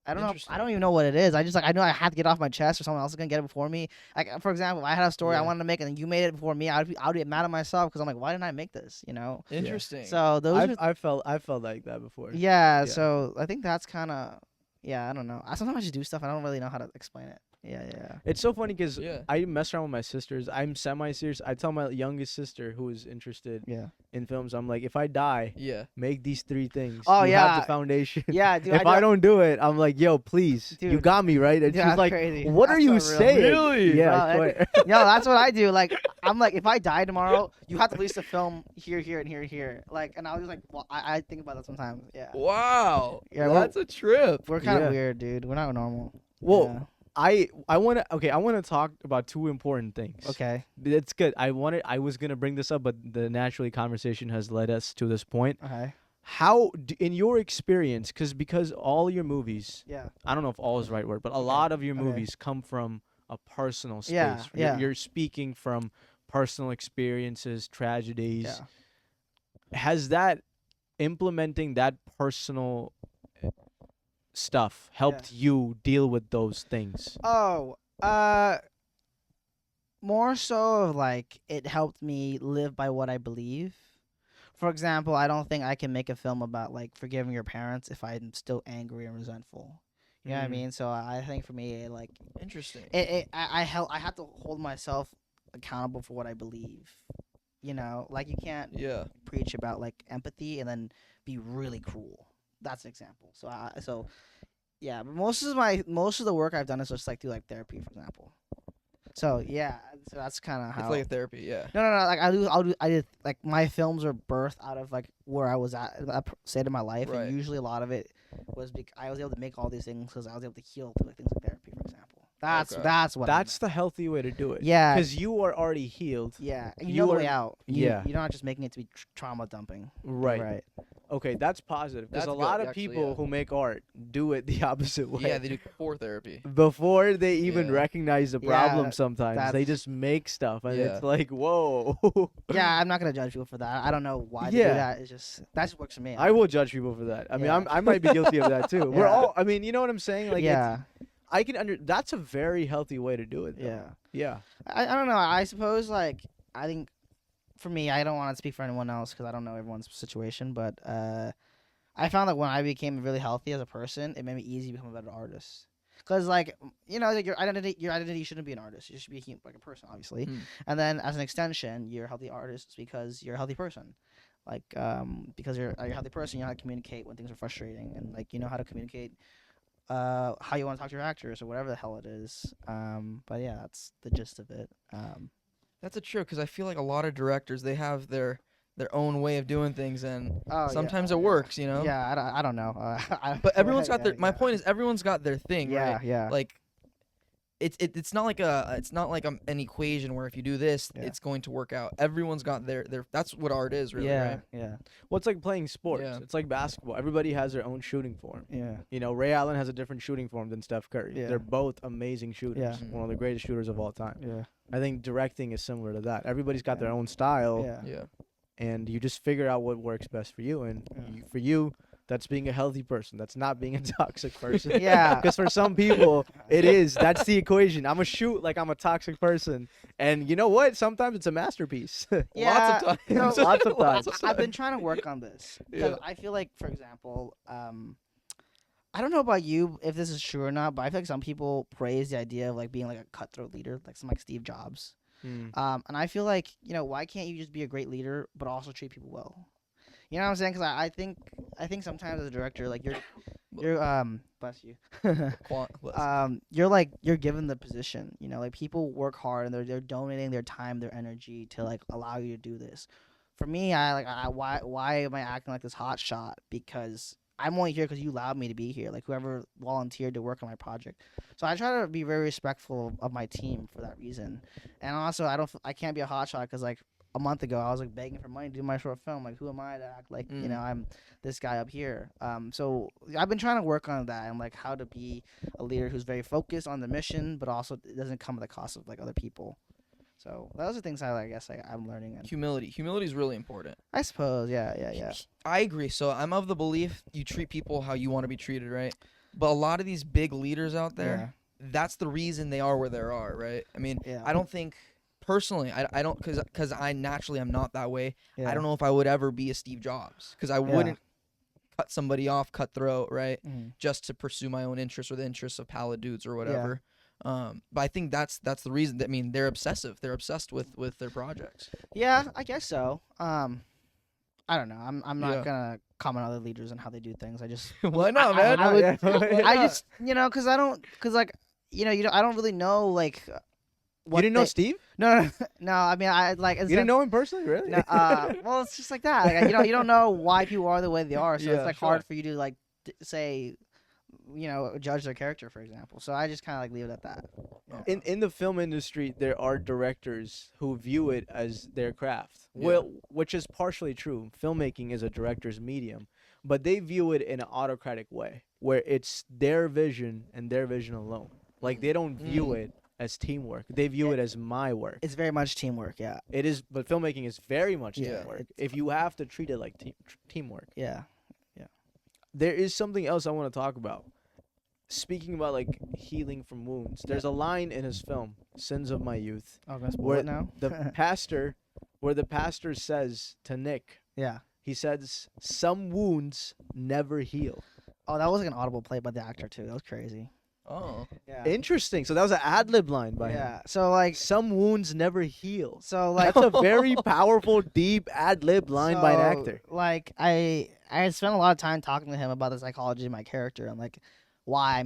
[SPEAKER 2] I don't know.
[SPEAKER 3] Interesting.
[SPEAKER 2] I don't even know what it is. I know I have to get off my chest, or someone else is gonna get it before me. Like, for example, if I had a story I
[SPEAKER 3] Yeah.
[SPEAKER 2] wanted to make, and then you made it before me, I would get mad at myself because I'm like, why didn't I make this?
[SPEAKER 3] Interesting.
[SPEAKER 2] So those.
[SPEAKER 1] I felt like that before.
[SPEAKER 2] Yeah.
[SPEAKER 1] Yeah.
[SPEAKER 2] So I think that's kind of. Yeah, I don't know. Sometimes I just do stuff and I don't really know how to explain it. Yeah.
[SPEAKER 1] It's so funny because
[SPEAKER 3] Yeah.
[SPEAKER 1] I mess around with my sisters. I'm semi-serious. I tell my youngest sister, who is interested
[SPEAKER 2] Yeah.
[SPEAKER 1] in films, I'm like, if I die,
[SPEAKER 3] Yeah.
[SPEAKER 1] make these 3 things.
[SPEAKER 2] Oh,
[SPEAKER 1] you
[SPEAKER 2] yeah.
[SPEAKER 1] have the foundation.
[SPEAKER 2] Yeah, dude.
[SPEAKER 1] If I don't do it, I'm like, yo, please, you
[SPEAKER 2] Dude.
[SPEAKER 1] got me, right? And
[SPEAKER 2] Yeah,
[SPEAKER 1] she's
[SPEAKER 2] that's
[SPEAKER 1] like,
[SPEAKER 2] crazy.
[SPEAKER 1] what are
[SPEAKER 2] That's
[SPEAKER 1] you
[SPEAKER 2] so real.
[SPEAKER 1] saying?
[SPEAKER 3] Really?
[SPEAKER 1] Yeah,
[SPEAKER 2] Bro,
[SPEAKER 1] I swear.
[SPEAKER 2] No, that's what I do. Like, I'm like, if I die tomorrow, you have to release the film here, and here. Like, and I was like, well, I think about that sometimes. Yeah.
[SPEAKER 3] Wow.
[SPEAKER 2] Yeah,
[SPEAKER 3] That's a trip.
[SPEAKER 2] We're kind of
[SPEAKER 1] Yeah.
[SPEAKER 2] weird, dude. We're not normal.
[SPEAKER 1] Well, I want to talk about 2 important things.
[SPEAKER 2] Yeah. Okay.
[SPEAKER 1] It's good. I was gonna bring this up, but the naturally conversation has led us to this point.
[SPEAKER 2] Okay.
[SPEAKER 1] How, in your experience, because all your movies,
[SPEAKER 2] Yeah.
[SPEAKER 1] I don't know if all is the right word, but a lot of your
[SPEAKER 2] Okay.
[SPEAKER 1] movies come from a personal space.
[SPEAKER 2] Yeah, yeah.
[SPEAKER 1] You're speaking from personal experiences, tragedies.
[SPEAKER 2] Yeah.
[SPEAKER 1] Has that implementing that personal stuff helped you deal with those things?
[SPEAKER 2] Oh, more so of like it helped me live by what I believe. For example, I don't think I can make a film about like forgiving your parents if I'm still angry and resentful. You know what I
[SPEAKER 1] Mm.
[SPEAKER 2] mean? So I think for me, like
[SPEAKER 3] Interesting.
[SPEAKER 2] I have to hold myself accountable for what I believe. Like you can't
[SPEAKER 3] Yeah.
[SPEAKER 2] preach about like empathy and then be really cruel. That's an example. So yeah, but most of the work I've done is just like through like therapy, for example. So yeah, so that's kind of how.
[SPEAKER 3] It's like a therapy. Yeah.
[SPEAKER 2] No. Like I did like my films are birthed out of like where I was at that state of my life,
[SPEAKER 3] Right.
[SPEAKER 2] and usually a lot of it was because I was able to make all these things because I was able to heal through like things like therapy, for example. That's
[SPEAKER 3] Okay.
[SPEAKER 2] that's what. I
[SPEAKER 1] That's the healthy way to do it.
[SPEAKER 2] meant. Yeah.
[SPEAKER 1] Because you are already healed.
[SPEAKER 2] Yeah, and
[SPEAKER 1] you
[SPEAKER 2] you know the
[SPEAKER 1] are-
[SPEAKER 2] way out.
[SPEAKER 1] yeah.
[SPEAKER 2] You're not just making it to be trauma dumping.
[SPEAKER 1] Right.
[SPEAKER 2] Right.
[SPEAKER 1] Okay, that's positive because
[SPEAKER 3] That's
[SPEAKER 1] a lot
[SPEAKER 3] good,
[SPEAKER 1] of
[SPEAKER 3] actually,
[SPEAKER 1] people
[SPEAKER 3] yeah.
[SPEAKER 1] who make art do it the opposite way.
[SPEAKER 3] Yeah, they do core therapy.
[SPEAKER 1] Before they even
[SPEAKER 3] Yeah.
[SPEAKER 1] recognize the
[SPEAKER 2] Yeah,
[SPEAKER 1] problem, sometimes they
[SPEAKER 2] that's-
[SPEAKER 1] just make stuff, and
[SPEAKER 3] Yeah.
[SPEAKER 1] it's like, whoa.
[SPEAKER 2] Yeah, I'm not gonna judge people for that. I don't know why they do
[SPEAKER 1] Yeah.
[SPEAKER 2] that. It's just that just works for me.
[SPEAKER 1] I will judge people for that. I mean,
[SPEAKER 2] Yeah.
[SPEAKER 1] I might be guilty of that too. We're
[SPEAKER 2] Yeah.
[SPEAKER 1] all. I mean, you know what I'm saying? Like,
[SPEAKER 2] yeah,
[SPEAKER 1] I can That's a very healthy way to do it. Though.
[SPEAKER 2] yeah.
[SPEAKER 1] Yeah.
[SPEAKER 2] I don't know. I suppose like I think for me, I don't want to speak for anyone else because I don't know everyone's situation, but I found that when I became really healthy as a person, it made me easy to become a better artist. Cause like like your identity shouldn't be an artist. You should be like a person, obviously.
[SPEAKER 3] Mm.
[SPEAKER 2] And then as an extension, you're a healthy artist because you're a healthy person. Like because you're a healthy person, you know how to communicate when things are frustrating, and like you know how to communicate how you want to talk to your actors or whatever the hell it is. But yeah, that's the gist of it.
[SPEAKER 3] That's a true because I feel like a lot of directors they have their own way of doing things, and
[SPEAKER 2] Oh,
[SPEAKER 3] sometimes
[SPEAKER 2] yeah,
[SPEAKER 3] it works, you know.
[SPEAKER 2] Yeah, I don't know.
[SPEAKER 3] But everyone's got their.
[SPEAKER 2] yeah,
[SPEAKER 3] My point is, everyone's got their thing,
[SPEAKER 2] yeah,
[SPEAKER 3] right?
[SPEAKER 2] yeah.
[SPEAKER 3] Like, it's not like an equation where if you do this,
[SPEAKER 2] Yeah.
[SPEAKER 3] it's going to work out. Everyone's got their. That's what art is, really,
[SPEAKER 2] yeah,
[SPEAKER 3] right?
[SPEAKER 2] yeah,
[SPEAKER 1] Well, it's like playing sports.
[SPEAKER 3] Yeah.
[SPEAKER 1] It's like basketball. Everybody has their own shooting form.
[SPEAKER 2] yeah.
[SPEAKER 1] You know, Ray Allen has a different shooting form than Steph Curry.
[SPEAKER 2] Yeah.
[SPEAKER 1] They're both amazing shooters.
[SPEAKER 2] Yeah.
[SPEAKER 1] One of the greatest shooters of all time.
[SPEAKER 2] Yeah.
[SPEAKER 1] I think directing is similar to that. Everybody's got their
[SPEAKER 2] Yeah.
[SPEAKER 1] own style,
[SPEAKER 2] Yeah.
[SPEAKER 3] Yeah.
[SPEAKER 1] and you just figure out what works best for you. And
[SPEAKER 2] Yeah.
[SPEAKER 1] for you, that's being a healthy person. That's not being a toxic person.
[SPEAKER 2] Yeah.
[SPEAKER 1] Because for some people, it is. That's the equation. I'm a shoot like I'm a toxic person. And you know what? Sometimes it's a masterpiece.
[SPEAKER 2] Yeah,
[SPEAKER 3] Lots of
[SPEAKER 2] you know,
[SPEAKER 3] times.
[SPEAKER 1] Lots of times.
[SPEAKER 2] I've been trying to work on this because
[SPEAKER 3] Yeah.
[SPEAKER 2] I feel like, for example, I don't know about you if this is true or not, but I feel like some people praise the idea of like being like a cutthroat leader, like some like Steve Jobs.
[SPEAKER 1] Mm.
[SPEAKER 2] And I feel like why can't you just be a great leader but also treat people well? You know what I'm saying? Because I think sometimes as a director, like you're bless you. You're given the position. Like people work hard and they're donating their time, their energy to like allow you to do this. For me, why am I acting like this hot shot? Because I'm only here because you allowed me to be here. Like whoever volunteered to work on my project. So I try to be very respectful of my team for that reason. And also, I can't be a hot shot because like a month ago I was like begging for money to do my short film. Like who am I to act like I'm this guy up here? So I've been trying to work on that and like how to be a leader who's very focused on the mission, but also it doesn't come at the cost of like other people. So those are things I guess I'm learning. And
[SPEAKER 3] Humility is really important.
[SPEAKER 2] I suppose, yeah.
[SPEAKER 3] I agree. So I'm of the belief you treat people how you want to be treated, right? But a lot of these big leaders out there, that's the reason they are where they are, right? I mean,
[SPEAKER 2] Yeah.
[SPEAKER 3] I don't think personally, I don't because I naturally am not that way.
[SPEAKER 2] Yeah.
[SPEAKER 3] I don't know if I would ever be a Steve Jobs because I wouldn't cut somebody off, cutthroat, right?
[SPEAKER 2] Mhm.
[SPEAKER 3] Just to pursue my own interests or the interests of palette dudes or whatever. But I think that's the reason. That, I mean, they're obsessive. They're obsessed with their projects.
[SPEAKER 2] Yeah, I guess so. I don't know. I'm not
[SPEAKER 3] Yeah.
[SPEAKER 2] gonna comment on other leaders and how they do things. I just
[SPEAKER 3] Why not,
[SPEAKER 2] I
[SPEAKER 3] man?
[SPEAKER 2] would-
[SPEAKER 1] Yeah.
[SPEAKER 2] I just because I don't I don't really know like
[SPEAKER 1] You didn't know Steve?
[SPEAKER 2] No. I mean I like
[SPEAKER 1] You didn't know him personally, really?
[SPEAKER 2] No, well, it's just like that. Like, you don't know why people are the way they are, so
[SPEAKER 3] Yeah,
[SPEAKER 2] it's like
[SPEAKER 3] sure.
[SPEAKER 2] hard for you to like say, judge their character, for example. So I just kind of like leave it at that.
[SPEAKER 1] In the film industry, there are directors who view it as their craft.
[SPEAKER 3] Yeah.
[SPEAKER 1] Well, which is partially true. Filmmaking is a director's medium, but they view it in an autocratic way, where it's their vision and their vision alone. Like they don't view it as teamwork. They view it as my work.
[SPEAKER 2] It's very much teamwork. Yeah.
[SPEAKER 1] It is, but filmmaking is very much
[SPEAKER 2] Yeah,
[SPEAKER 1] teamwork.
[SPEAKER 2] it's-
[SPEAKER 1] If you have to treat it like teamwork.
[SPEAKER 2] Yeah.
[SPEAKER 1] There is something else I want to talk about. Speaking about like healing from wounds, there's a line in his film, "Sins of My Youth,"
[SPEAKER 2] Oh, I'm gonna spoil
[SPEAKER 1] where
[SPEAKER 2] it now.
[SPEAKER 1] the pastor says to Nick,
[SPEAKER 2] Yeah.
[SPEAKER 1] he says, "Some wounds never heal."
[SPEAKER 2] Oh, that was like an audible play by the actor too. That was crazy.
[SPEAKER 3] Oh,
[SPEAKER 2] Yeah.
[SPEAKER 1] Interesting. So that was an ad lib line by him.
[SPEAKER 2] Yeah. So like,
[SPEAKER 1] Some wounds never heal.
[SPEAKER 2] so like,
[SPEAKER 1] That's a very powerful, deep ad lib line by an
[SPEAKER 2] so,
[SPEAKER 1] actor.
[SPEAKER 2] Like I had spent a lot of time talking to him about the psychology of my character and like why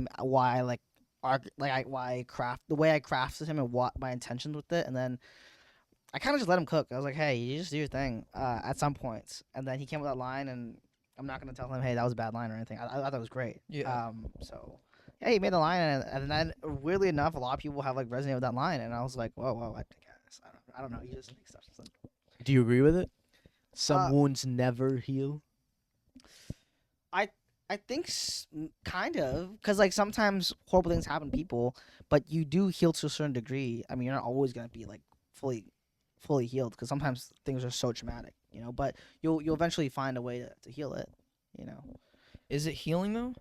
[SPEAKER 2] I craft the way I crafted him and what my intentions with it, and then I kind of just let him cook. I was like, hey, you just do your thing at some points, and then he came with that line, and I'm not gonna tell him, hey, that was a bad line or anything. I thought it was great.
[SPEAKER 3] Yeah.
[SPEAKER 2] So yeah, he made the line, and then weirdly enough, a lot of people have like resonated with that line, and I was like, whoa, I don't know. You just make stuff.
[SPEAKER 1] Do you agree with it? Some
[SPEAKER 2] Uh,
[SPEAKER 1] wounds never heal.
[SPEAKER 2] I think kind of, because like sometimes horrible things happen to people, but you do heal to a certain degree. I mean, you're not always gonna be like fully healed, because sometimes things are so traumatic, But you'll eventually find a way to heal it, you know.
[SPEAKER 3] Is it healing though?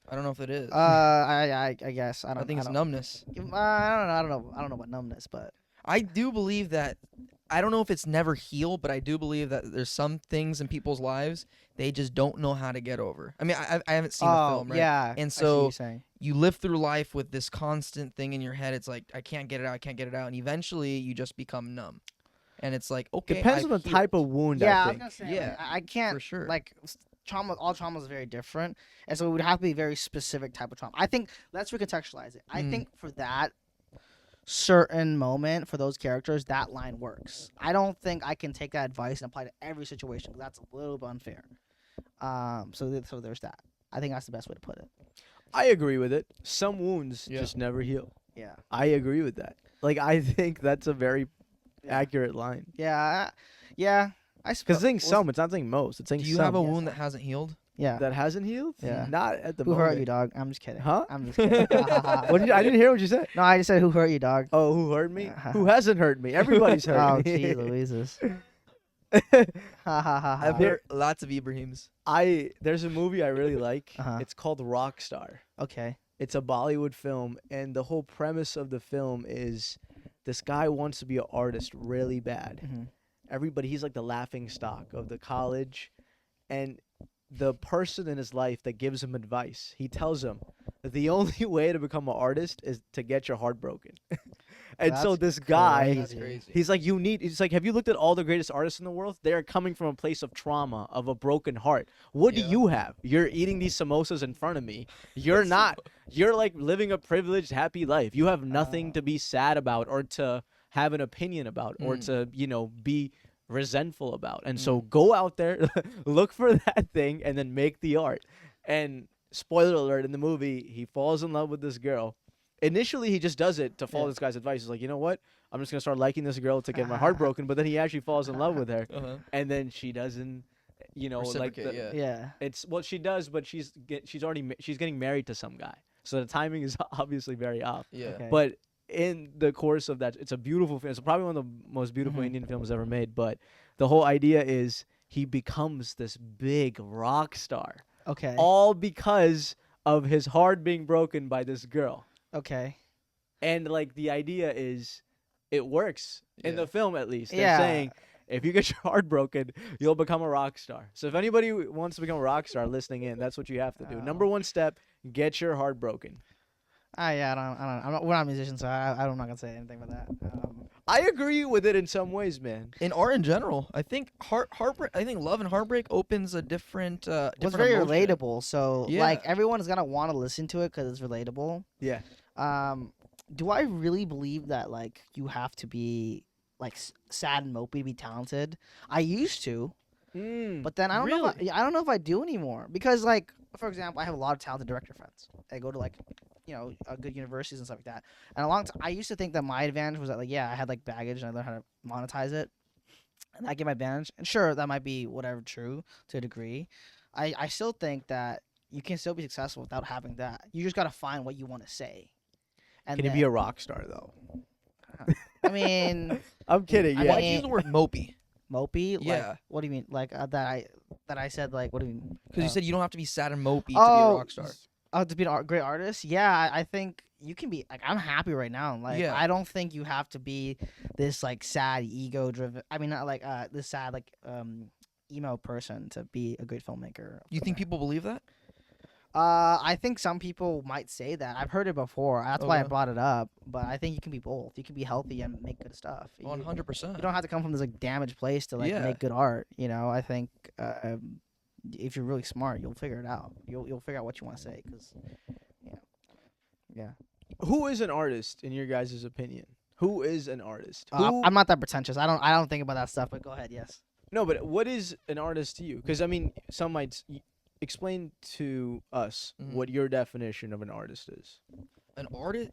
[SPEAKER 3] I don't know if it is.
[SPEAKER 2] I guess I
[SPEAKER 3] I
[SPEAKER 2] don't.
[SPEAKER 3] think it's numbness.
[SPEAKER 2] I don't know. I don't know about numbness, but
[SPEAKER 3] I do believe that. I don't know if it's never healed, but I do believe that there's some things in people's lives they just don't know how to get over. I mean, I haven't seen the film, right?
[SPEAKER 2] yeah.
[SPEAKER 3] And
[SPEAKER 2] I see what
[SPEAKER 3] so
[SPEAKER 2] you're saying.
[SPEAKER 3] you live through life with this constant thing in your head. It's like I can't get it out, I can't get it out, and eventually you just become numb. And it's like, okay,
[SPEAKER 1] Depends
[SPEAKER 3] I've
[SPEAKER 1] on the
[SPEAKER 3] healed.
[SPEAKER 1] type of wound.
[SPEAKER 2] Yeah,
[SPEAKER 1] I
[SPEAKER 2] I was
[SPEAKER 1] think.
[SPEAKER 2] gonna say.
[SPEAKER 3] Yeah,
[SPEAKER 2] Like, I can't
[SPEAKER 3] for sure.
[SPEAKER 2] like trauma. All trauma is very different, and so it would have to be a very specific type of trauma. I think let's recontextualize it. I think for that certain moment for those characters, that line works. I don't think I can take that advice and apply to every situation, 'cause that's a little bit unfair. So there's that. I think that's the best way to put it.
[SPEAKER 1] I agree with it. Some wounds
[SPEAKER 3] Yeah.
[SPEAKER 1] just never heal.
[SPEAKER 2] Yeah.
[SPEAKER 1] I agree with that. Like I think that's a very accurate line.
[SPEAKER 2] Yeah. Yeah. I
[SPEAKER 1] Because
[SPEAKER 2] suppose.
[SPEAKER 1] it's saying some, it's not saying most. It's saying
[SPEAKER 3] Do you
[SPEAKER 1] some
[SPEAKER 3] have a
[SPEAKER 2] Yes,
[SPEAKER 3] wound
[SPEAKER 2] I-
[SPEAKER 3] that hasn't healed?
[SPEAKER 2] Yeah.
[SPEAKER 1] that hasn't healed.
[SPEAKER 2] Yeah.
[SPEAKER 1] Not at the
[SPEAKER 2] Who
[SPEAKER 1] moment.
[SPEAKER 2] hurt you, dog? I'm just kidding.
[SPEAKER 1] Huh?
[SPEAKER 2] I'm just kidding.
[SPEAKER 1] What did you, I didn't hear what you said.
[SPEAKER 2] No, I just said who hurt you, dog.
[SPEAKER 1] Oh, who hurt me? Who hasn't hurt me? Everybody's hurt
[SPEAKER 2] Oh,
[SPEAKER 1] me.
[SPEAKER 2] gee, Louises.
[SPEAKER 3] I've heard lots of Ibrahims.
[SPEAKER 1] There's a movie I really like.
[SPEAKER 2] Uh-huh.
[SPEAKER 1] It's called Rockstar.
[SPEAKER 2] Okay.
[SPEAKER 1] It's a Bollywood film, and the whole premise of the film is this guy wants to be an artist really bad.
[SPEAKER 2] Mhm.
[SPEAKER 1] He's like the laughing stock of the college, and the person in his life that gives him advice, he tells him that the only way to become an artist is to get your heart broken. And so
[SPEAKER 2] That's
[SPEAKER 1] this guy,
[SPEAKER 2] crazy.
[SPEAKER 3] That's crazy.
[SPEAKER 1] he's like, he's like, have you looked at all the greatest artists in the world? They are coming from a place of trauma, of a broken heart. What do
[SPEAKER 3] Yeah.
[SPEAKER 1] you have? You're eating these samosas in front of me. You're not. You're like living a privileged, happy life. You have nothing to be sad about or to have an opinion about or to, be resentful about. And so go out there, look for that thing, and then make the art. And spoiler alert, in the movie, he falls in love with this girl. Initially, he just does it to follow this guy's advice. He's like, you know what? I'm just going to start liking this girl to get my heart broken. But then he actually falls in love with her.
[SPEAKER 3] Uh-huh.
[SPEAKER 1] And then she doesn't, like,
[SPEAKER 3] Reciprocate, yeah.
[SPEAKER 2] Yeah.
[SPEAKER 1] it's, well, she does, but she's getting married to some guy. So the timing is obviously very off.
[SPEAKER 3] Yeah.
[SPEAKER 2] Okay.
[SPEAKER 1] But in the course of that, it's a beautiful film. It's probably one of the most beautiful
[SPEAKER 2] Mhm.
[SPEAKER 1] Indian films ever made. But the whole idea is he becomes this big rock star,
[SPEAKER 2] Okay.
[SPEAKER 1] all because of his heart being broken by this girl.
[SPEAKER 2] Okay.
[SPEAKER 1] And like the idea is, it works in
[SPEAKER 3] Yeah.
[SPEAKER 1] the film at least. They're
[SPEAKER 2] Yeah.
[SPEAKER 1] saying if you get your heart broken, you'll become a rock star. So if anybody wants to become a rock star listening in, that's what you have to do.
[SPEAKER 2] Oh.
[SPEAKER 1] Number one step: get your heart broken.
[SPEAKER 2] Yeah. We're not musicians, so I'm not gonna say anything about that.
[SPEAKER 1] I agree with it in some ways, man.
[SPEAKER 3] In art in general, I think heartbreak. I think love and heartbreak opens a different.
[SPEAKER 2] It's
[SPEAKER 3] different
[SPEAKER 2] very
[SPEAKER 3] emotion.
[SPEAKER 2] relatable. So
[SPEAKER 3] Yeah.
[SPEAKER 2] like everyone is gonna want to listen to it because it's relatable.
[SPEAKER 1] Yeah.
[SPEAKER 2] Do I really believe that like you have to be like sad and mopey to be talented? I used to, but then I don't know.
[SPEAKER 3] Really?
[SPEAKER 2] I don't know if I do anymore because like for example, I have a lot of talented director friends. I go to like good universities and stuff like that. And I used to think that my advantage was that like I had like baggage and I learned how to monetize it, and that gave my advantage. And sure, that might be whatever true to a degree. I still think that you can still be successful without having that. You just got to find what you want to say. And
[SPEAKER 1] Can you be a rock star though?
[SPEAKER 2] I mean,
[SPEAKER 1] I'm kidding.
[SPEAKER 2] I
[SPEAKER 1] Yeah.
[SPEAKER 3] Why'd you use the word mopey?
[SPEAKER 2] mopey.
[SPEAKER 3] Yeah.
[SPEAKER 2] Like, what do you mean? Like that I said like what do you mean?
[SPEAKER 3] Because you said you don't have to be sad and mopey to be a
[SPEAKER 2] Oh,
[SPEAKER 3] rock star.
[SPEAKER 2] Oh, to be a great artist? Yeah, I think you can be like I'm happy right now. Like
[SPEAKER 3] Yeah.
[SPEAKER 2] I don't think you have to be this like sad ego driven. I mean not like this sad like emo person to be a great filmmaker.
[SPEAKER 3] You think people believe that?
[SPEAKER 2] I think some people might say that. I've heard it before. That's why I
[SPEAKER 3] Okay.
[SPEAKER 2] brought it up. But I think you can be both. You can be healthy and make good stuff. You-
[SPEAKER 3] 100%.
[SPEAKER 2] You don't have to come from this like damaged place to like
[SPEAKER 3] Yeah.
[SPEAKER 2] make good art. I think if you're really smart, you'll figure it out. You'll figure out what you want to say. Cause yeah.
[SPEAKER 1] Who is an artist in your guys' opinion? Who is an artist? Who,
[SPEAKER 2] I'm not that pretentious. I don't think about that stuff. But go ahead. Yes.
[SPEAKER 1] no, but what is an artist to you? Because I mean, some might explain to us
[SPEAKER 3] Mhm.
[SPEAKER 1] what your definition of an artist is.
[SPEAKER 3] An artist,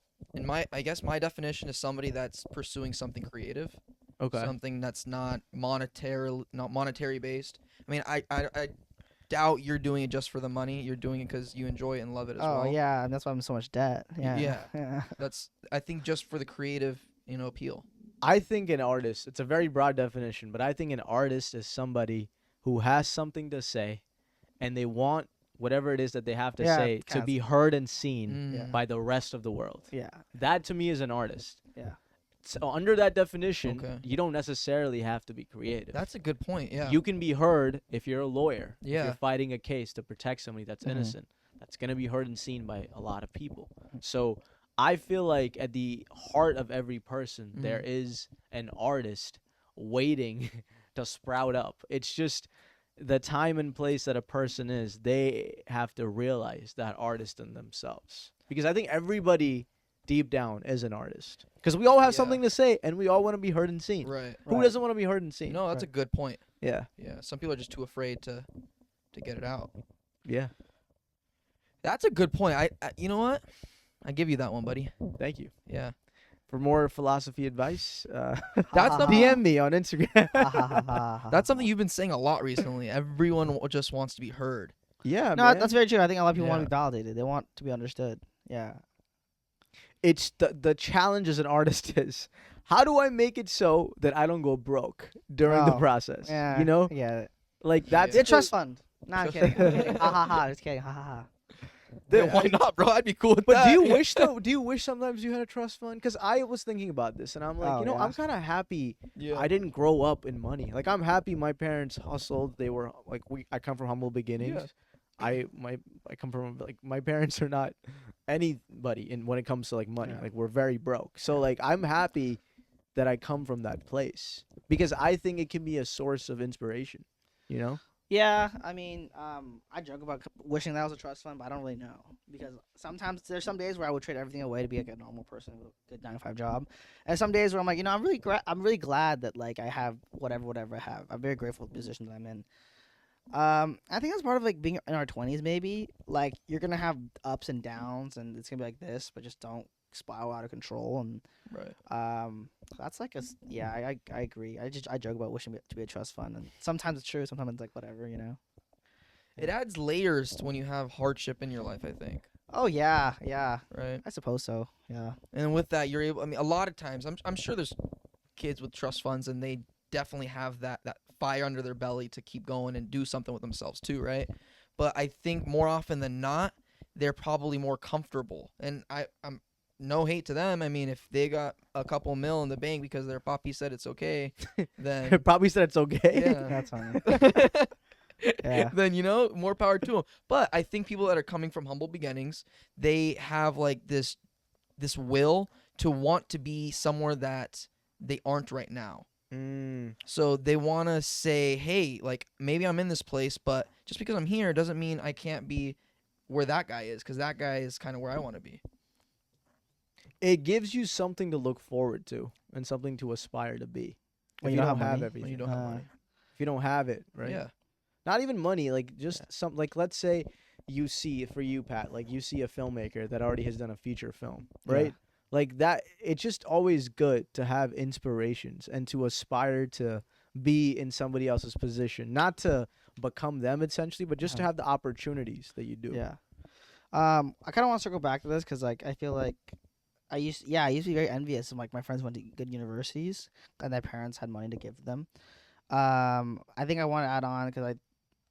[SPEAKER 3] I guess my definition is somebody that's pursuing something creative.
[SPEAKER 1] Okay.
[SPEAKER 3] Something that's not monetary based. I mean, I doubt you're doing it just for the money. You're doing it because you enjoy it and love it as
[SPEAKER 2] Oh
[SPEAKER 3] well.
[SPEAKER 2] yeah, and that's why I'm in so much debt. Yeah.
[SPEAKER 3] Yeah. That's, I think, just for the creative, appeal.
[SPEAKER 1] I think an artist, it's a very broad definition, but I think an artist is somebody who has something to say and they want whatever it is that they have to
[SPEAKER 2] Yeah,
[SPEAKER 1] say to
[SPEAKER 2] kinda-
[SPEAKER 1] be heard and seen
[SPEAKER 3] Mm.
[SPEAKER 1] by the rest of the world.
[SPEAKER 2] Yeah.
[SPEAKER 1] That to me is an artist.
[SPEAKER 2] Yeah.
[SPEAKER 1] So under that definition,
[SPEAKER 3] Okay.
[SPEAKER 1] you don't necessarily have to be creative.
[SPEAKER 3] That's a good point. Yeah.
[SPEAKER 1] You can be heard if you're a lawyer. If
[SPEAKER 3] Yeah.
[SPEAKER 1] you're fighting a case to protect somebody that's
[SPEAKER 2] Mhm.
[SPEAKER 1] innocent. That's going to be heard and seen by a lot of people. So I feel like at the heart of every person, there is an artist waiting to sprout up. It's just the time and place that a person is, they have to realize that artist in themselves. Because I think everybody deep down is an artist. Because we all have
[SPEAKER 3] Yeah.
[SPEAKER 1] something to say and we all want to be heard and seen.
[SPEAKER 3] Right.
[SPEAKER 1] Who
[SPEAKER 2] Right.
[SPEAKER 1] doesn't want to be heard and seen?
[SPEAKER 3] No, that's a good point.
[SPEAKER 1] Yeah.
[SPEAKER 3] Yeah. Some people are just too afraid to get it out.
[SPEAKER 1] Yeah.
[SPEAKER 3] That's a good point. You know what? I give you that one, buddy.
[SPEAKER 1] Thank you.
[SPEAKER 3] Yeah.
[SPEAKER 1] For more philosophy advice,
[SPEAKER 3] That's the
[SPEAKER 1] DM me on Instagram.
[SPEAKER 3] That's something you've been saying a lot recently. Everyone just wants to be heard.
[SPEAKER 1] Yeah,
[SPEAKER 2] No,
[SPEAKER 1] man.
[SPEAKER 2] that's very true. I think a lot of people want
[SPEAKER 3] Yeah.
[SPEAKER 2] to be validated. They want to be understood. Yeah.
[SPEAKER 1] It's the challenge as an artist is, how do I make it so that I don't go broke during the
[SPEAKER 2] Oh,
[SPEAKER 1] process?
[SPEAKER 2] Yeah.
[SPEAKER 1] You know,
[SPEAKER 2] Yeah.
[SPEAKER 1] like that's
[SPEAKER 3] Yeah.
[SPEAKER 2] It's a trust fund. No, I'm kidding. I'm kidding. Ha ha ha. Just kidding. Ha ha ha.
[SPEAKER 3] Yeah, why not, bro? I'd be cool with
[SPEAKER 1] But
[SPEAKER 3] that.
[SPEAKER 1] do you wish though? Do you wish sometimes you had a trust fund? Because I was thinking about this, and I'm like,
[SPEAKER 2] Oh,
[SPEAKER 1] you know,
[SPEAKER 2] yeah.
[SPEAKER 1] I'm kind of happy.
[SPEAKER 3] Yeah.
[SPEAKER 1] I didn't grow up in money. Like I'm happy my parents hustled. They were like I come from humble beginnings.
[SPEAKER 3] Yeah.
[SPEAKER 1] I come from like my parents are not anybody in when it comes to like money.
[SPEAKER 2] Yeah.
[SPEAKER 1] Like we're very broke. So like I'm happy that I come from that place because I think it can be a source of inspiration. You know?
[SPEAKER 2] Yeah, I mean, I joke about wishing that was a trust fund, but I don't really know because sometimes there's some days where I would trade everything away to be like a normal person with a good 9 to 5 job, and some days where I'm like, I'm really glad that like I have whatever I have. I'm very grateful for the position that I'm in. I think that's part of like being in our 20s. Maybe like you're gonna have ups and downs, and it's gonna be like this, but just don't spiral out of control. And
[SPEAKER 3] Right.
[SPEAKER 2] that's like I agree. I joke about wishing it to be a trust fund, and sometimes it's true, sometimes it's like whatever.
[SPEAKER 3] It adds layers to when you have hardship in your life, I think.
[SPEAKER 2] Oh yeah,
[SPEAKER 3] Right.
[SPEAKER 2] I suppose so. Yeah.
[SPEAKER 3] And with that, you're able. I mean, a lot of times, I'm sure there's kids with trust funds, and they definitely have that fire under their belly to keep going and do something with themselves too, right? But I think more often than not, they're probably more comfortable. And I'm no hate to them. I mean, if they got a couple mil in the bank because their papi said it's okay, then
[SPEAKER 1] Probably said it's okay.
[SPEAKER 3] yeah.
[SPEAKER 2] That's funny. Yeah.
[SPEAKER 3] Then more power to them. But I think people that are coming from humble beginnings, they have like this will to want to be somewhere that they aren't right now. So they want to say, hey, like maybe I'm in this place, but just because I'm here doesn't mean I can't be where that guy is, because that guy is kind of where I want to be.
[SPEAKER 1] It gives you something to look forward to and something to aspire to be.
[SPEAKER 2] When
[SPEAKER 1] If
[SPEAKER 2] you
[SPEAKER 1] you
[SPEAKER 2] don't
[SPEAKER 1] don't
[SPEAKER 2] have
[SPEAKER 1] have
[SPEAKER 2] money?
[SPEAKER 1] everything.
[SPEAKER 3] When you don't have money.
[SPEAKER 1] If you don't have it, right?
[SPEAKER 3] Yeah.
[SPEAKER 1] Not even money, like just some like let's say you see for you, Pat, like you see a filmmaker that already has done a feature film, right?
[SPEAKER 2] Yeah.
[SPEAKER 1] Like that it's just always good to have inspirations and to aspire to be in somebody else's position. Not to become them essentially, but just to have the opportunities that you do.
[SPEAKER 2] Yeah. I kind of want to circle back to this because like I feel like I used to be very envious of like my friends went to good universities and their parents had money to give them. I think I want to add on because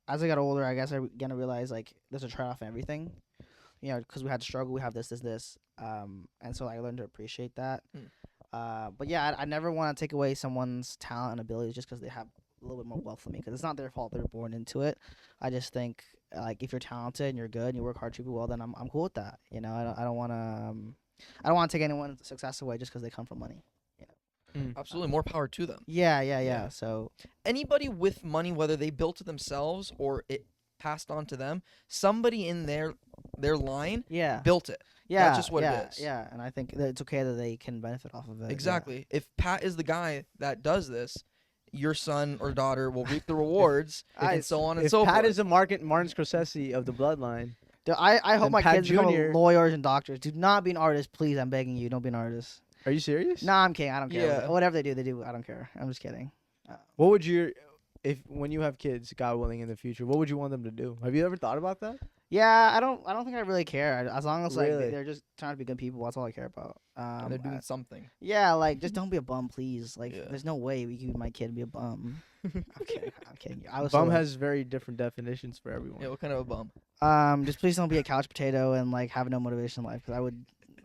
[SPEAKER 2] as I got older, I guess I began to realize like there's a trade off in everything. Because we had to struggle, we have this. And so I learned to appreciate that. But yeah, I never want to take away someone's talent and abilities just because they have a little bit more wealth than me, because it's not their fault, they're born into it. I just think like if you're talented and you're good and you work hard to do well, then I'm cool with that. I don't want to take anyone's success away just because they come from money.
[SPEAKER 3] Absolutely. More power to them.
[SPEAKER 2] Yeah.
[SPEAKER 3] Yeah.
[SPEAKER 2] So
[SPEAKER 3] Anybody with money, whether they built it themselves or it passed on to them, somebody in their line
[SPEAKER 2] yeah,
[SPEAKER 3] built it.
[SPEAKER 2] yeah,
[SPEAKER 3] just what it is.
[SPEAKER 2] Yeah, and I think that it's okay that they can benefit off of it. yeah.
[SPEAKER 3] Exactly. If Pat is the guy that does this, your son or daughter will reap the rewards, and so on and
[SPEAKER 1] If
[SPEAKER 3] so
[SPEAKER 1] Pat
[SPEAKER 3] forth.
[SPEAKER 1] is a Martin Scorsese of the bloodline,
[SPEAKER 2] Dude, I hope
[SPEAKER 1] And
[SPEAKER 2] my
[SPEAKER 1] Pat
[SPEAKER 2] kids become
[SPEAKER 1] Jr.
[SPEAKER 2] lawyers and doctors. Do not be an artist, please. I'm begging you. Don't be an artist.
[SPEAKER 1] are you serious?
[SPEAKER 2] Nah, I'm kidding. I don't care.
[SPEAKER 3] Yeah.
[SPEAKER 2] Whatever they do, they do. I don't care. I'm just kidding.
[SPEAKER 1] What would your if when you have kids, God willing, in the future, what would you want them to do? Have you ever thought about that?
[SPEAKER 2] Yeah, I don't think I really care. As long as like
[SPEAKER 1] Really?
[SPEAKER 2] they're just trying to be good people, that's all I care about.
[SPEAKER 3] And they're doing something.
[SPEAKER 2] Yeah, like just don't be a bum, please. Like,
[SPEAKER 3] Yeah.
[SPEAKER 2] there's no way we can my kid be a bum. I'm kidding. I'm kidding. I was
[SPEAKER 1] Bum
[SPEAKER 2] so,
[SPEAKER 1] has very different definitions for everyone.
[SPEAKER 3] Yeah, what kind of a bum?
[SPEAKER 2] just please don't be a couch potato and like have no motivation in life, because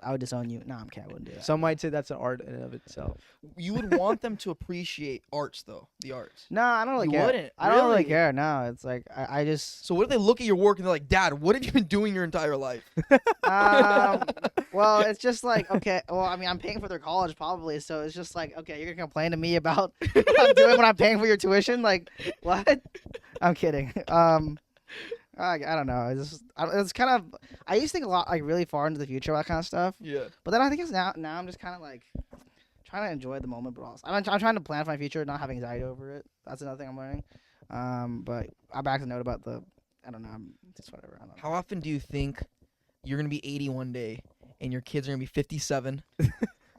[SPEAKER 2] I would disown you. No, I'm kidding. I wouldn't do that.
[SPEAKER 1] Some might say that's an art in and of itself.
[SPEAKER 3] You would want them to appreciate arts, though. The arts.
[SPEAKER 2] No, I don't really
[SPEAKER 3] You
[SPEAKER 2] care.
[SPEAKER 3] wouldn't,
[SPEAKER 2] I don't really
[SPEAKER 3] really?
[SPEAKER 2] care. No, it's like I just
[SPEAKER 3] So what if they look at your work and they're like, Dad, what have you been doing your entire life?
[SPEAKER 2] well, it's just like, okay, well, I mean, I'm paying for their college probably, so it's just like, okay, you're gonna complain to me about what I'm doing when I'm paying for your tuition? Like, what? I'm kidding. I don't know. It's kind of, I used to think a lot, like, really far into the future, that kind of stuff.
[SPEAKER 3] Yeah.
[SPEAKER 2] But then I think it's now I'm just kind of like trying to enjoy the moment, but also I'm trying to plan for my future, not have anxiety over it. That's another thing I'm learning. But I back to note about I don't know. Just whatever. I don't know.
[SPEAKER 3] How often do you think you're gonna be 80 one day and your kids are gonna be 57?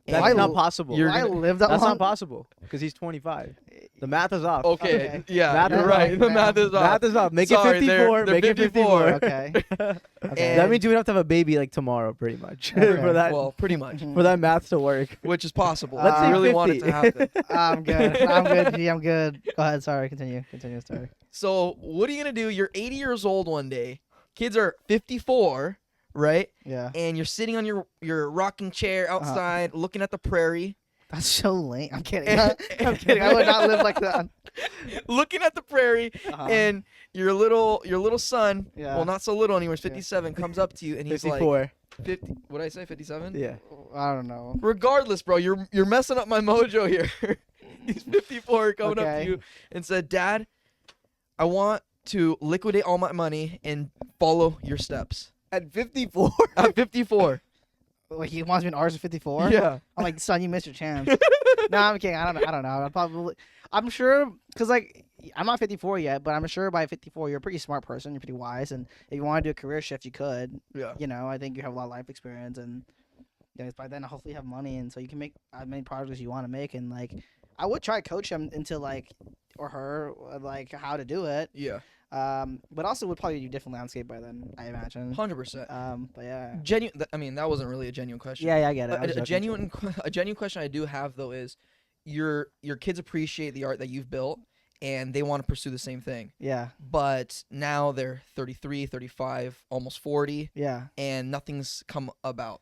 [SPEAKER 1] That's
[SPEAKER 2] Why
[SPEAKER 1] not
[SPEAKER 2] l-
[SPEAKER 1] possible.
[SPEAKER 3] You're
[SPEAKER 2] I
[SPEAKER 3] gonna-
[SPEAKER 2] live that
[SPEAKER 1] That's
[SPEAKER 2] long.
[SPEAKER 1] not possible because he's 25. The math is off.
[SPEAKER 3] Okay,
[SPEAKER 2] Okay.
[SPEAKER 3] yeah,
[SPEAKER 1] Math
[SPEAKER 3] you're
[SPEAKER 1] is
[SPEAKER 3] right.
[SPEAKER 2] off.
[SPEAKER 3] The math is off.
[SPEAKER 1] Math is off. Make
[SPEAKER 3] Sorry,
[SPEAKER 1] it
[SPEAKER 3] they're
[SPEAKER 1] 54. Make it
[SPEAKER 3] 54.
[SPEAKER 1] 54.
[SPEAKER 2] Okay. Okay.
[SPEAKER 3] And-
[SPEAKER 1] That means you would have to have a baby like tomorrow, pretty much,
[SPEAKER 2] Okay.
[SPEAKER 1] for that
[SPEAKER 3] Well, pretty much,
[SPEAKER 1] for that math to work.
[SPEAKER 3] which is possible.
[SPEAKER 2] Let's
[SPEAKER 3] I
[SPEAKER 2] say
[SPEAKER 3] really want it
[SPEAKER 1] 50.
[SPEAKER 3] to happen.
[SPEAKER 2] I'm good. I'm good. G. I'm good. Go ahead. Sorry. Continue. Sorry.
[SPEAKER 3] So what are you gonna do? You're 80 years old one day. Kids are 54, right?
[SPEAKER 2] Yeah.
[SPEAKER 3] And you're sitting on your rocking chair outside, looking at the prairie,
[SPEAKER 2] That's so lame. I'm kidding. I'm kidding. I would not live like that.
[SPEAKER 3] looking at the prairie,
[SPEAKER 2] Uh-huh.
[SPEAKER 3] and your little son,
[SPEAKER 2] Yeah.
[SPEAKER 3] well, not so little anymore, 57, comes up to you and he's
[SPEAKER 1] 54.
[SPEAKER 3] like 50. What did I say? 57?
[SPEAKER 1] Yeah.
[SPEAKER 2] I don't know.
[SPEAKER 3] Regardless, bro, you're messing up my mojo here. He's 54 coming up to
[SPEAKER 2] Okay.
[SPEAKER 3] you and said, "Dad, I want to liquidate all my money and follow your steps."
[SPEAKER 1] At 54.
[SPEAKER 3] At 54.
[SPEAKER 2] Like, he wants me an R's at 54.
[SPEAKER 3] Yeah.
[SPEAKER 2] I'm like, son, you missed your chance. No, I'm kidding. I don't know. I'm sure, because like, I'm not 54 yet, but I'm sure by 54 you're a pretty smart person. You're pretty wise, and if you want to do a career shift, you could.
[SPEAKER 3] Yeah.
[SPEAKER 2] You know, I think you have a lot of life experience, and by then hopefully you have money, and so you can make as many projects as you want to make. And like, I would try to coach him into like, or her, like how to do it.
[SPEAKER 3] Yeah.
[SPEAKER 2] But also would probably do different landscape by then, I imagine.
[SPEAKER 3] 100%.
[SPEAKER 2] But yeah.
[SPEAKER 3] I mean, that wasn't really a genuine question.
[SPEAKER 2] Yeah, I get it. I was
[SPEAKER 3] A
[SPEAKER 2] joking,
[SPEAKER 3] a genuine question I do have though is, your kids appreciate the art that you've built and they want to pursue the same thing.
[SPEAKER 2] Yeah.
[SPEAKER 3] But now they're 33, 35, almost 40,
[SPEAKER 2] Yeah.
[SPEAKER 3] and nothing's come about.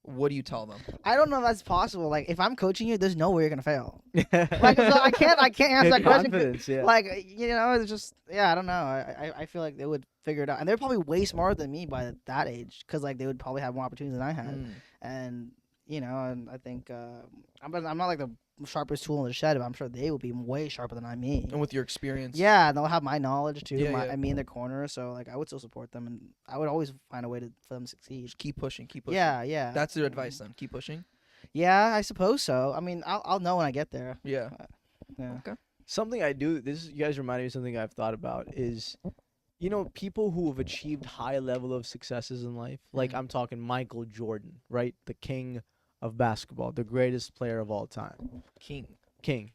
[SPEAKER 3] What do you tell them?
[SPEAKER 2] I don't know if that's possible. Like, if I'm coaching you, there's no way you're gonna fail. Like, so I can't answer that question.
[SPEAKER 1] Confidence, yeah.
[SPEAKER 2] Like, you know, it's just, yeah, I don't know. I feel like they would figure it out, and they're probably way smarter than me by that age, because like they would probably have more opportunities than I had, and you know, and I think I'm not like the sharpest tool in the shed, but I'm sure they will be way sharper than me.
[SPEAKER 3] And with your experience.
[SPEAKER 2] Yeah, and they'll have my knowledge too.
[SPEAKER 3] Yeah, yeah.
[SPEAKER 2] I mean, in their corner, so like I would still support them, and I would always find a way for them to succeed.
[SPEAKER 3] Just keep pushing, keep pushing.
[SPEAKER 2] Yeah, yeah.
[SPEAKER 3] That's your advice then. Keep pushing.
[SPEAKER 2] Yeah, I suppose so. I mean, I'll know when I get there.
[SPEAKER 3] Yeah.
[SPEAKER 2] Yeah.
[SPEAKER 1] Something I do, you guys remind me of something I've thought about is, you know, people who have achieved high level of successes in life. Like I'm talking Michael Jordan, right? The king of basketball, the greatest player of all time.
[SPEAKER 3] King. Okay.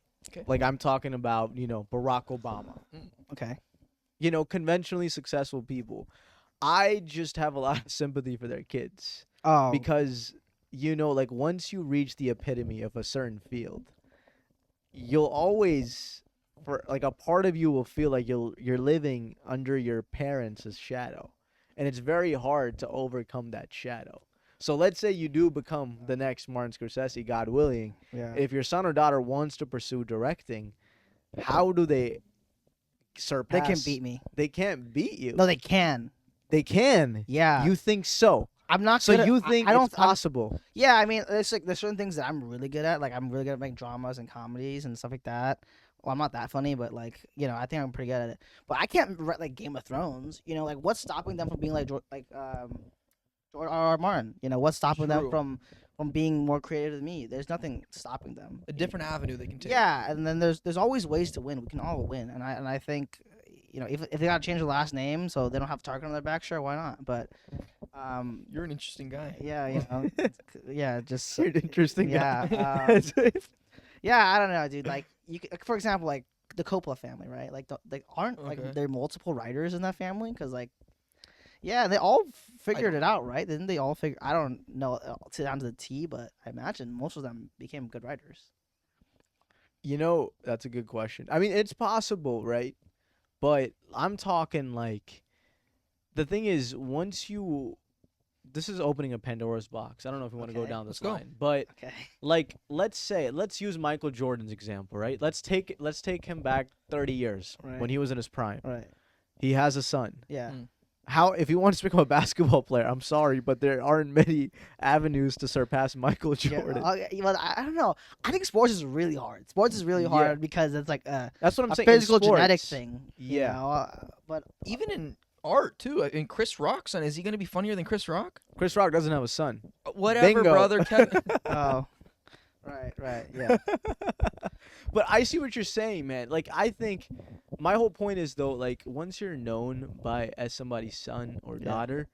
[SPEAKER 1] Like I'm talking about, you know, Barack Obama.
[SPEAKER 2] Okay.
[SPEAKER 1] You know, conventionally successful people. I just have a lot of sympathy for their kids
[SPEAKER 2] Oh.
[SPEAKER 1] because, you know, like once you reach the epitome of a certain field, you'll always, for like a part of you will feel like you're living under your parents' shadow, and it's very hard to overcome that shadow. So let's say you do become the next Martin Scorsese, God willing.
[SPEAKER 2] Yeah.
[SPEAKER 1] If your son or daughter wants to pursue directing, how do they surpass?
[SPEAKER 2] They can beat me.
[SPEAKER 1] They can't beat you.
[SPEAKER 2] No, they can.
[SPEAKER 1] They can.
[SPEAKER 2] Yeah.
[SPEAKER 1] You think so?
[SPEAKER 2] I'm not.
[SPEAKER 1] So
[SPEAKER 2] good at-
[SPEAKER 1] you think
[SPEAKER 2] I don't.
[SPEAKER 1] it's possible?
[SPEAKER 2] Yeah, I mean, it's like there's certain things that I'm really good at. Like I'm really good at making dramas and comedies and stuff like that. Well, I'm not that funny, but like, you know, I think I'm pretty good at it. But I can't write like Game of Thrones. You know, like what's stopping them from being like George R. Martin? You know, what's stopping them
[SPEAKER 3] True.
[SPEAKER 2] from being more creative than me? There's nothing stopping them.
[SPEAKER 3] A different avenue they can take.
[SPEAKER 2] Yeah, and then there's always ways to win. We can all win, and I think, you know, if they gotta change their last name so they don't have Target on their back, sure, why not? But
[SPEAKER 3] You're an interesting guy.
[SPEAKER 2] yeah, you know, yeah, just
[SPEAKER 1] You're an interesting
[SPEAKER 2] yeah,
[SPEAKER 1] guy.
[SPEAKER 2] yeah, I don't know, dude. Like for example, like the Coppola family, right? Like aren't
[SPEAKER 3] Okay.
[SPEAKER 2] like there multiple writers in that family? Because like, yeah, they all figured it out, right? Didn't they all figure? I don't know down to the T, but I imagine most of them became good writers.
[SPEAKER 1] You know, that's a good question. I mean, it's possible, right? But I'm talking like the thing is once you this is opening a Pandora's box. I don't know if you want to go
[SPEAKER 2] Okay.
[SPEAKER 1] down
[SPEAKER 3] Let's
[SPEAKER 1] this
[SPEAKER 3] go.
[SPEAKER 1] line, but
[SPEAKER 2] Okay.
[SPEAKER 1] like let's use Michael Jordan's example, right? Let's take him back 30 years
[SPEAKER 2] Right.
[SPEAKER 1] when he was in his prime.
[SPEAKER 2] Right.
[SPEAKER 1] He has a son.
[SPEAKER 2] Yeah.
[SPEAKER 3] Mm.
[SPEAKER 1] How if you want to become a basketball player, I'm sorry, but there aren't many avenues to surpass Michael Jordan.
[SPEAKER 2] Yeah, okay, well, I don't know. I think sports is really hard. Sports is really
[SPEAKER 1] Yeah.
[SPEAKER 2] hard because it's like
[SPEAKER 1] That's what I'm
[SPEAKER 2] a
[SPEAKER 1] saying. in
[SPEAKER 2] physical genetic
[SPEAKER 1] sports.
[SPEAKER 2] thing.
[SPEAKER 1] Yeah.
[SPEAKER 2] You know? But
[SPEAKER 3] Even in art too. I mean, Chris Rock's son, is he gonna be funnier than Chris Rock?
[SPEAKER 1] Chris Rock doesn't have a son.
[SPEAKER 3] Whatever,
[SPEAKER 1] Bingo.
[SPEAKER 3] brother. Kevin.
[SPEAKER 2] oh, right, yeah.
[SPEAKER 1] But I see what you're saying, man. Like I think my whole point is though, like once you're known as somebody's son or
[SPEAKER 2] Yeah.
[SPEAKER 1] daughter,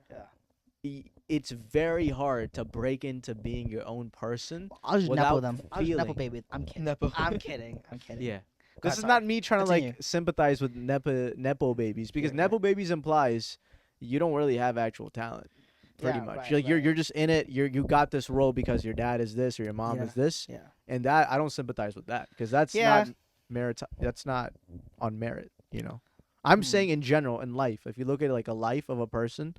[SPEAKER 2] Yeah.
[SPEAKER 1] it's very hard to break into being your own person.
[SPEAKER 2] I'll just
[SPEAKER 1] Without
[SPEAKER 2] nepo them. I'll just nepo
[SPEAKER 1] feeling.
[SPEAKER 2] baby. I'm kidding.
[SPEAKER 3] Nepo.
[SPEAKER 2] I'm kidding. I'm kidding.
[SPEAKER 1] Yeah.
[SPEAKER 2] Go
[SPEAKER 1] This
[SPEAKER 2] ahead,
[SPEAKER 1] is
[SPEAKER 2] sorry.
[SPEAKER 1] not me trying to
[SPEAKER 2] Continue.
[SPEAKER 1] like sympathize with nepo babies because
[SPEAKER 2] Yeah,
[SPEAKER 1] nepo babies implies you don't really have actual talent. Pretty
[SPEAKER 2] Yeah,
[SPEAKER 1] much.
[SPEAKER 2] right,
[SPEAKER 1] Like
[SPEAKER 2] right.
[SPEAKER 1] you're just in it. You got this role because your dad is this or your mom
[SPEAKER 2] Yeah.
[SPEAKER 1] is this.
[SPEAKER 2] Yeah.
[SPEAKER 1] And that I don't sympathize with that because that's
[SPEAKER 2] Yeah.
[SPEAKER 1] not merit. That's not on merit. You know, I'm
[SPEAKER 2] Mm.
[SPEAKER 1] saying in general in life. If you look at like a life of a person,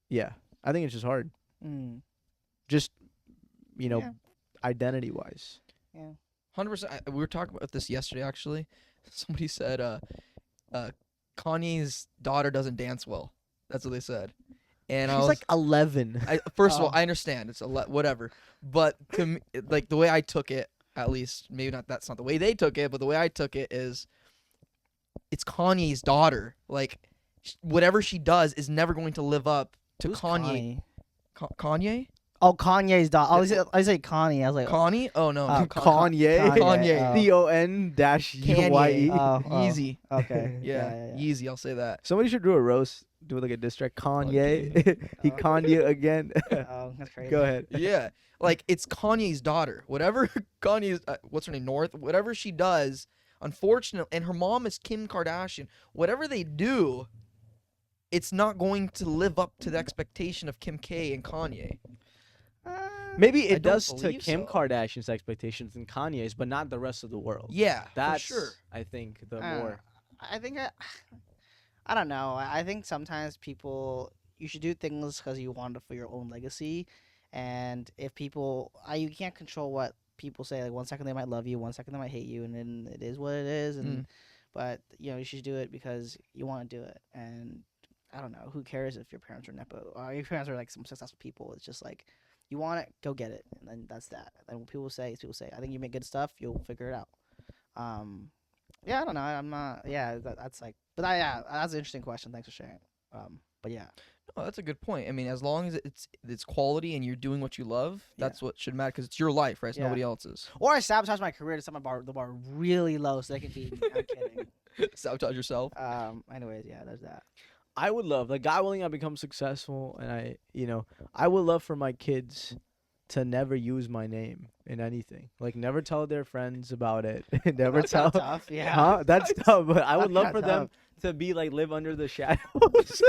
[SPEAKER 1] yeah, I think it's just hard.
[SPEAKER 2] Mm.
[SPEAKER 1] Just you know,
[SPEAKER 2] Yeah.
[SPEAKER 1] identity wise.
[SPEAKER 3] 100%. We were talking about this yesterday. Actually, somebody said, Kanye's daughter doesn't dance well. That's what they said. And I
[SPEAKER 1] She's
[SPEAKER 3] was
[SPEAKER 1] like 11.
[SPEAKER 3] first of all,
[SPEAKER 2] Oh.
[SPEAKER 3] I understand it's whatever, but to me, like the way I took it, at least maybe not that's not the way they took it, but the way I took it is, it's Kanye's daughter. Like, whatever she does is never going to live up to
[SPEAKER 2] Who's
[SPEAKER 3] Kanye. Kanye?
[SPEAKER 2] Oh, Kanye's daughter. I say Kanye. I was like,
[SPEAKER 3] Kanye? Oh no,
[SPEAKER 2] Uh,
[SPEAKER 3] no,
[SPEAKER 1] Kanye.
[SPEAKER 3] Kanye.
[SPEAKER 1] CON-UYE.
[SPEAKER 2] Oh,
[SPEAKER 3] Yeezy.
[SPEAKER 2] okay.
[SPEAKER 3] Yeah,
[SPEAKER 2] yeah.
[SPEAKER 3] Yeezy. I'll say that.
[SPEAKER 1] Somebody should do a roast. Do like a diss track. Kanye. He
[SPEAKER 2] Oh.
[SPEAKER 1] conned you again.
[SPEAKER 2] Oh, that's crazy.
[SPEAKER 1] Go ahead.
[SPEAKER 3] Yeah, like it's Kanye's daughter. Whatever Kanye's, what's her name, North. Whatever she does, unfortunately, and her mom is Kim Kardashian. Whatever they do, it's not going to live up to the expectation of Kim K and Kanye.
[SPEAKER 1] Maybe
[SPEAKER 3] I
[SPEAKER 1] it
[SPEAKER 3] don't
[SPEAKER 1] does to
[SPEAKER 3] believe
[SPEAKER 1] Kim
[SPEAKER 3] so.
[SPEAKER 1] Kardashian's expectations and Kanye's, but not the rest of the world.
[SPEAKER 3] Yeah,
[SPEAKER 1] That's
[SPEAKER 3] for sure.
[SPEAKER 1] I think the
[SPEAKER 2] Uh,
[SPEAKER 1] more.
[SPEAKER 2] I think I don't know. I think sometimes you should do things because you want it for your own legacy, and if people, you can't control what people say. Like 1 second they might love you, 1 second they might hate you, and then it is what it is. And but you should do it because you want to do it. And I don't know, who cares if your parents are nepo or your parents are like some successful people? It's just like you want it, go get it, and then that's that. And what people say is people say. I think you make good stuff, you'll figure it out. Yeah, I don't know. I'm not. Yeah, that's like. But yeah, that's an interesting question. Thanks for sharing. But yeah,
[SPEAKER 3] Oh, that's a good point. I mean, as long as it's quality and you're doing what you love, that's what should matter because it's your life, right? It's
[SPEAKER 2] Yeah.
[SPEAKER 3] nobody else's.
[SPEAKER 2] or I sabotage my career to set the bar really low so they can feed me. I'm kidding.
[SPEAKER 3] Sabotage yourself.
[SPEAKER 2] Anyways, yeah, there's that.
[SPEAKER 1] I would love, like, God willing, I become successful, and I would love for my kids to never use my name in anything. Like, never tell their friends about it. Never
[SPEAKER 2] That's
[SPEAKER 1] tell.
[SPEAKER 2] kinda tough. Yeah.
[SPEAKER 1] Huh? That's tough. But I would
[SPEAKER 2] That's
[SPEAKER 1] love
[SPEAKER 2] kinda
[SPEAKER 1] for them to be like live under the shadows.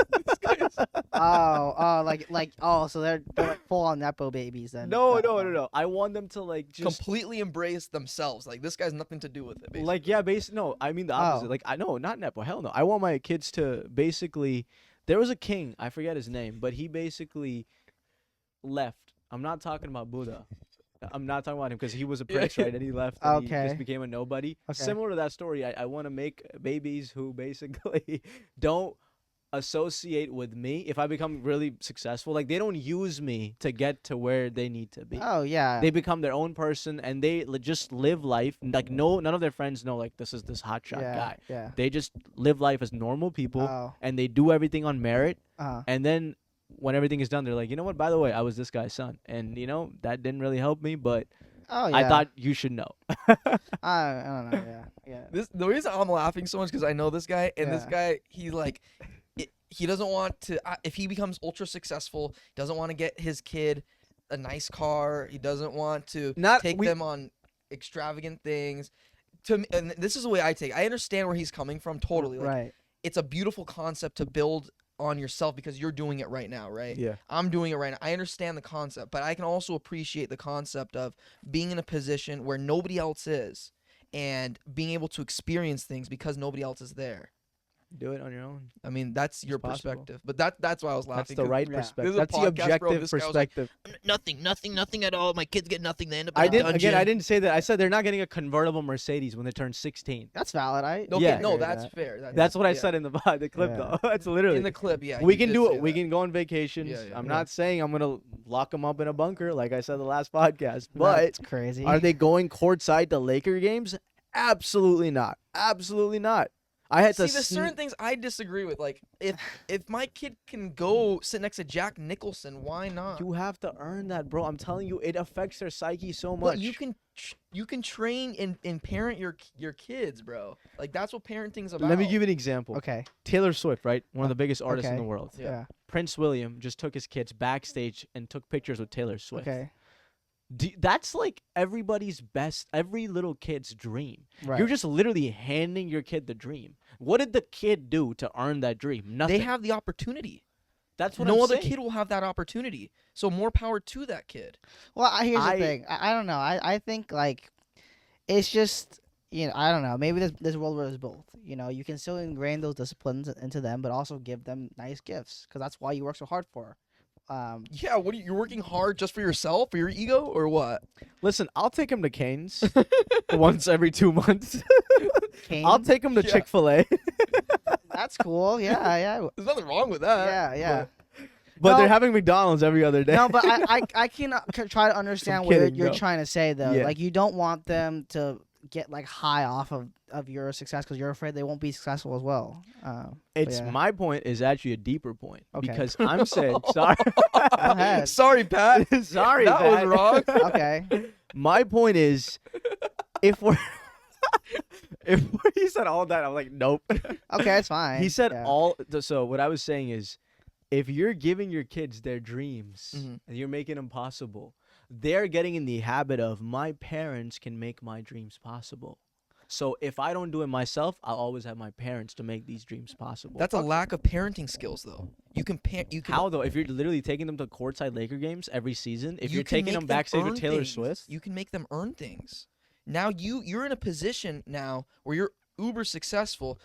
[SPEAKER 2] So they're like full on nepo babies then.
[SPEAKER 1] No. I want them to like just
[SPEAKER 3] Completely embrace themselves. Like, this guy's nothing to do with it. Basically.
[SPEAKER 1] like no. I mean the opposite.
[SPEAKER 2] Oh.
[SPEAKER 1] Like I know not nepo. Hell no. I want my kids to basically. There was a king. I forget his name, but he basically left. I'm not talking about Buddha. I'm not talking about him because he was a prince, right? And he left. And He
[SPEAKER 2] Okay.
[SPEAKER 1] just became a nobody.
[SPEAKER 2] Okay.
[SPEAKER 1] Similar to that story, I want to make babies who basically don't associate with me. If I become really successful, like they don't use me to get to where they need to be.
[SPEAKER 2] Oh yeah.
[SPEAKER 1] They become their own person and they just live life. Like none of their friends know like this is this hotshot guy.
[SPEAKER 2] Yeah.
[SPEAKER 1] They just live life as normal people
[SPEAKER 2] Oh.
[SPEAKER 1] and they do everything on merit.
[SPEAKER 2] Uh.
[SPEAKER 1] And then when everything is done, they're like, you know what? By the way, I was this guy's son, and that didn't really help me, but
[SPEAKER 2] Oh yeah.
[SPEAKER 1] I thought you should know.
[SPEAKER 2] I don't know. Yeah.
[SPEAKER 3] The reason I'm laughing so much because I know this guy, and this
[SPEAKER 2] Yeah.
[SPEAKER 3] guy, he's like, he doesn't want to. If he becomes ultra successful, he doesn't want to get his kid a nice car. He doesn't want to take them on extravagant things. to me, and this is the way I take it. I understand where he's coming from totally. Like,
[SPEAKER 2] Right.
[SPEAKER 3] it's a beautiful concept to build on yourself because you're doing it right now, right?
[SPEAKER 1] Yeah.
[SPEAKER 3] I'm doing it right now. I understand the concept, but I can also appreciate the concept of being in a position where nobody else is and being able to experience things because nobody else is there.
[SPEAKER 1] Do it on your own.
[SPEAKER 3] I mean, that's your
[SPEAKER 1] possible.
[SPEAKER 3] perspective, but that's why I was laughing.
[SPEAKER 1] That's the
[SPEAKER 3] 'cause
[SPEAKER 1] right
[SPEAKER 2] Yeah.
[SPEAKER 3] This
[SPEAKER 1] perspective.
[SPEAKER 3] is a
[SPEAKER 1] That's the
[SPEAKER 3] podcast, bro.
[SPEAKER 1] objective
[SPEAKER 3] This guy was like,
[SPEAKER 1] perspective.
[SPEAKER 3] nothing at all. My kids get nothing. They end up in
[SPEAKER 1] I
[SPEAKER 3] a
[SPEAKER 1] didn't
[SPEAKER 3] dungeon.
[SPEAKER 1] again. I didn't say that. I said they're not getting a convertible Mercedes when they turn 16.
[SPEAKER 2] That's valid.
[SPEAKER 3] Okay,
[SPEAKER 1] Yeah.
[SPEAKER 3] no, that's fair.
[SPEAKER 1] That's what I
[SPEAKER 3] yeah.
[SPEAKER 1] said in the the clip
[SPEAKER 2] Yeah.
[SPEAKER 1] though. That's literally
[SPEAKER 3] In the clip, yeah.
[SPEAKER 1] we
[SPEAKER 3] you
[SPEAKER 1] can
[SPEAKER 3] did
[SPEAKER 1] do
[SPEAKER 3] say
[SPEAKER 1] it. We
[SPEAKER 3] that.
[SPEAKER 1] can go on vacations.
[SPEAKER 3] Yeah, yeah.
[SPEAKER 1] I'm
[SPEAKER 2] Yeah.
[SPEAKER 1] not saying I'm gonna lock them up in a bunker like I said the last podcast. But
[SPEAKER 2] That's crazy.
[SPEAKER 1] are they going courtside to Laker games? Absolutely not. Absolutely not. I had
[SPEAKER 3] See,
[SPEAKER 1] to.
[SPEAKER 3] there's certain things I disagree with. Like, if my kid can go sit next to Jack Nicholson, why not?
[SPEAKER 1] You have to earn that, bro. I'm telling you, it affects their psyche so
[SPEAKER 3] But
[SPEAKER 1] much.
[SPEAKER 3] you can train and parent your kids, bro. Like, that's what parenting's about.
[SPEAKER 1] Let me give you an example.
[SPEAKER 2] Okay.
[SPEAKER 1] Taylor Swift, right? One of the biggest artists in
[SPEAKER 2] Okay.
[SPEAKER 1] the world.
[SPEAKER 3] Yeah.
[SPEAKER 2] Yeah.
[SPEAKER 1] Prince William just took his kids backstage and took pictures with Taylor Swift.
[SPEAKER 2] Okay.
[SPEAKER 1] That's like everybody's best, every little kid's dream.
[SPEAKER 2] Right.
[SPEAKER 1] You're just literally handing your kid the dream. What did the kid do to earn that dream? Nothing.
[SPEAKER 3] They have the opportunity.
[SPEAKER 1] That's what
[SPEAKER 3] No
[SPEAKER 1] I'm
[SPEAKER 3] other
[SPEAKER 1] saying.
[SPEAKER 3] kid will have that opportunity. So more power to that kid.
[SPEAKER 2] Well, here's
[SPEAKER 1] I-
[SPEAKER 2] the thing. I don't know. I think like it's just I don't know. Maybe this world where there's both. You can still ingrain those disciplines into them, but also give them nice gifts because that's why you work so hard for.
[SPEAKER 3] Yeah, what are you're working hard just for yourself, for your ego, or what?
[SPEAKER 1] Listen, I'll take him to Cane's once every 2 months.
[SPEAKER 2] Cane,
[SPEAKER 1] I'll take him to
[SPEAKER 3] Yeah.
[SPEAKER 1] Chick-fil-A.
[SPEAKER 2] that's cool. Yeah, yeah,
[SPEAKER 3] There's nothing wrong with that.
[SPEAKER 2] yeah, yeah.
[SPEAKER 1] But
[SPEAKER 2] No.
[SPEAKER 1] they're having McDonald's every other day.
[SPEAKER 2] No, but I can try to understand
[SPEAKER 1] I'm
[SPEAKER 2] what
[SPEAKER 1] kidding,
[SPEAKER 2] you're
[SPEAKER 1] no.
[SPEAKER 2] trying to say though.
[SPEAKER 1] Yeah.
[SPEAKER 2] Like you don't want them to get like high off of your success because you're afraid they won't be successful as well.
[SPEAKER 1] It's
[SPEAKER 2] yeah.
[SPEAKER 1] my point is actually a deeper point
[SPEAKER 2] Okay.
[SPEAKER 1] because I'm saying sorry.
[SPEAKER 2] ahead.
[SPEAKER 3] Sorry, Pat.
[SPEAKER 1] Sorry,
[SPEAKER 3] that was
[SPEAKER 1] Pat.
[SPEAKER 3] wrong.
[SPEAKER 2] Okay.
[SPEAKER 1] My point is, if he said all that, I'm like, nope.
[SPEAKER 2] Okay, it's fine.
[SPEAKER 1] He said
[SPEAKER 2] Yeah.
[SPEAKER 1] so what I was saying is, if you're giving your kids their dreams
[SPEAKER 3] Mhm.
[SPEAKER 1] and you're making them possible, they're getting in the habit of my parents can make my dreams possible. So if I don't do it myself, I'll always have my parents to make these dreams possible.
[SPEAKER 3] That's a lack of parenting skills, though. You can
[SPEAKER 1] How though? If you're literally taking them to courtside Laker games every season, if
[SPEAKER 3] you
[SPEAKER 1] you're
[SPEAKER 3] can
[SPEAKER 1] taking
[SPEAKER 3] make
[SPEAKER 1] them backstage with
[SPEAKER 3] earn
[SPEAKER 1] Taylor
[SPEAKER 3] things.
[SPEAKER 1] Swift,
[SPEAKER 3] You can make them earn things. Now you're in a position now where you're uber successful,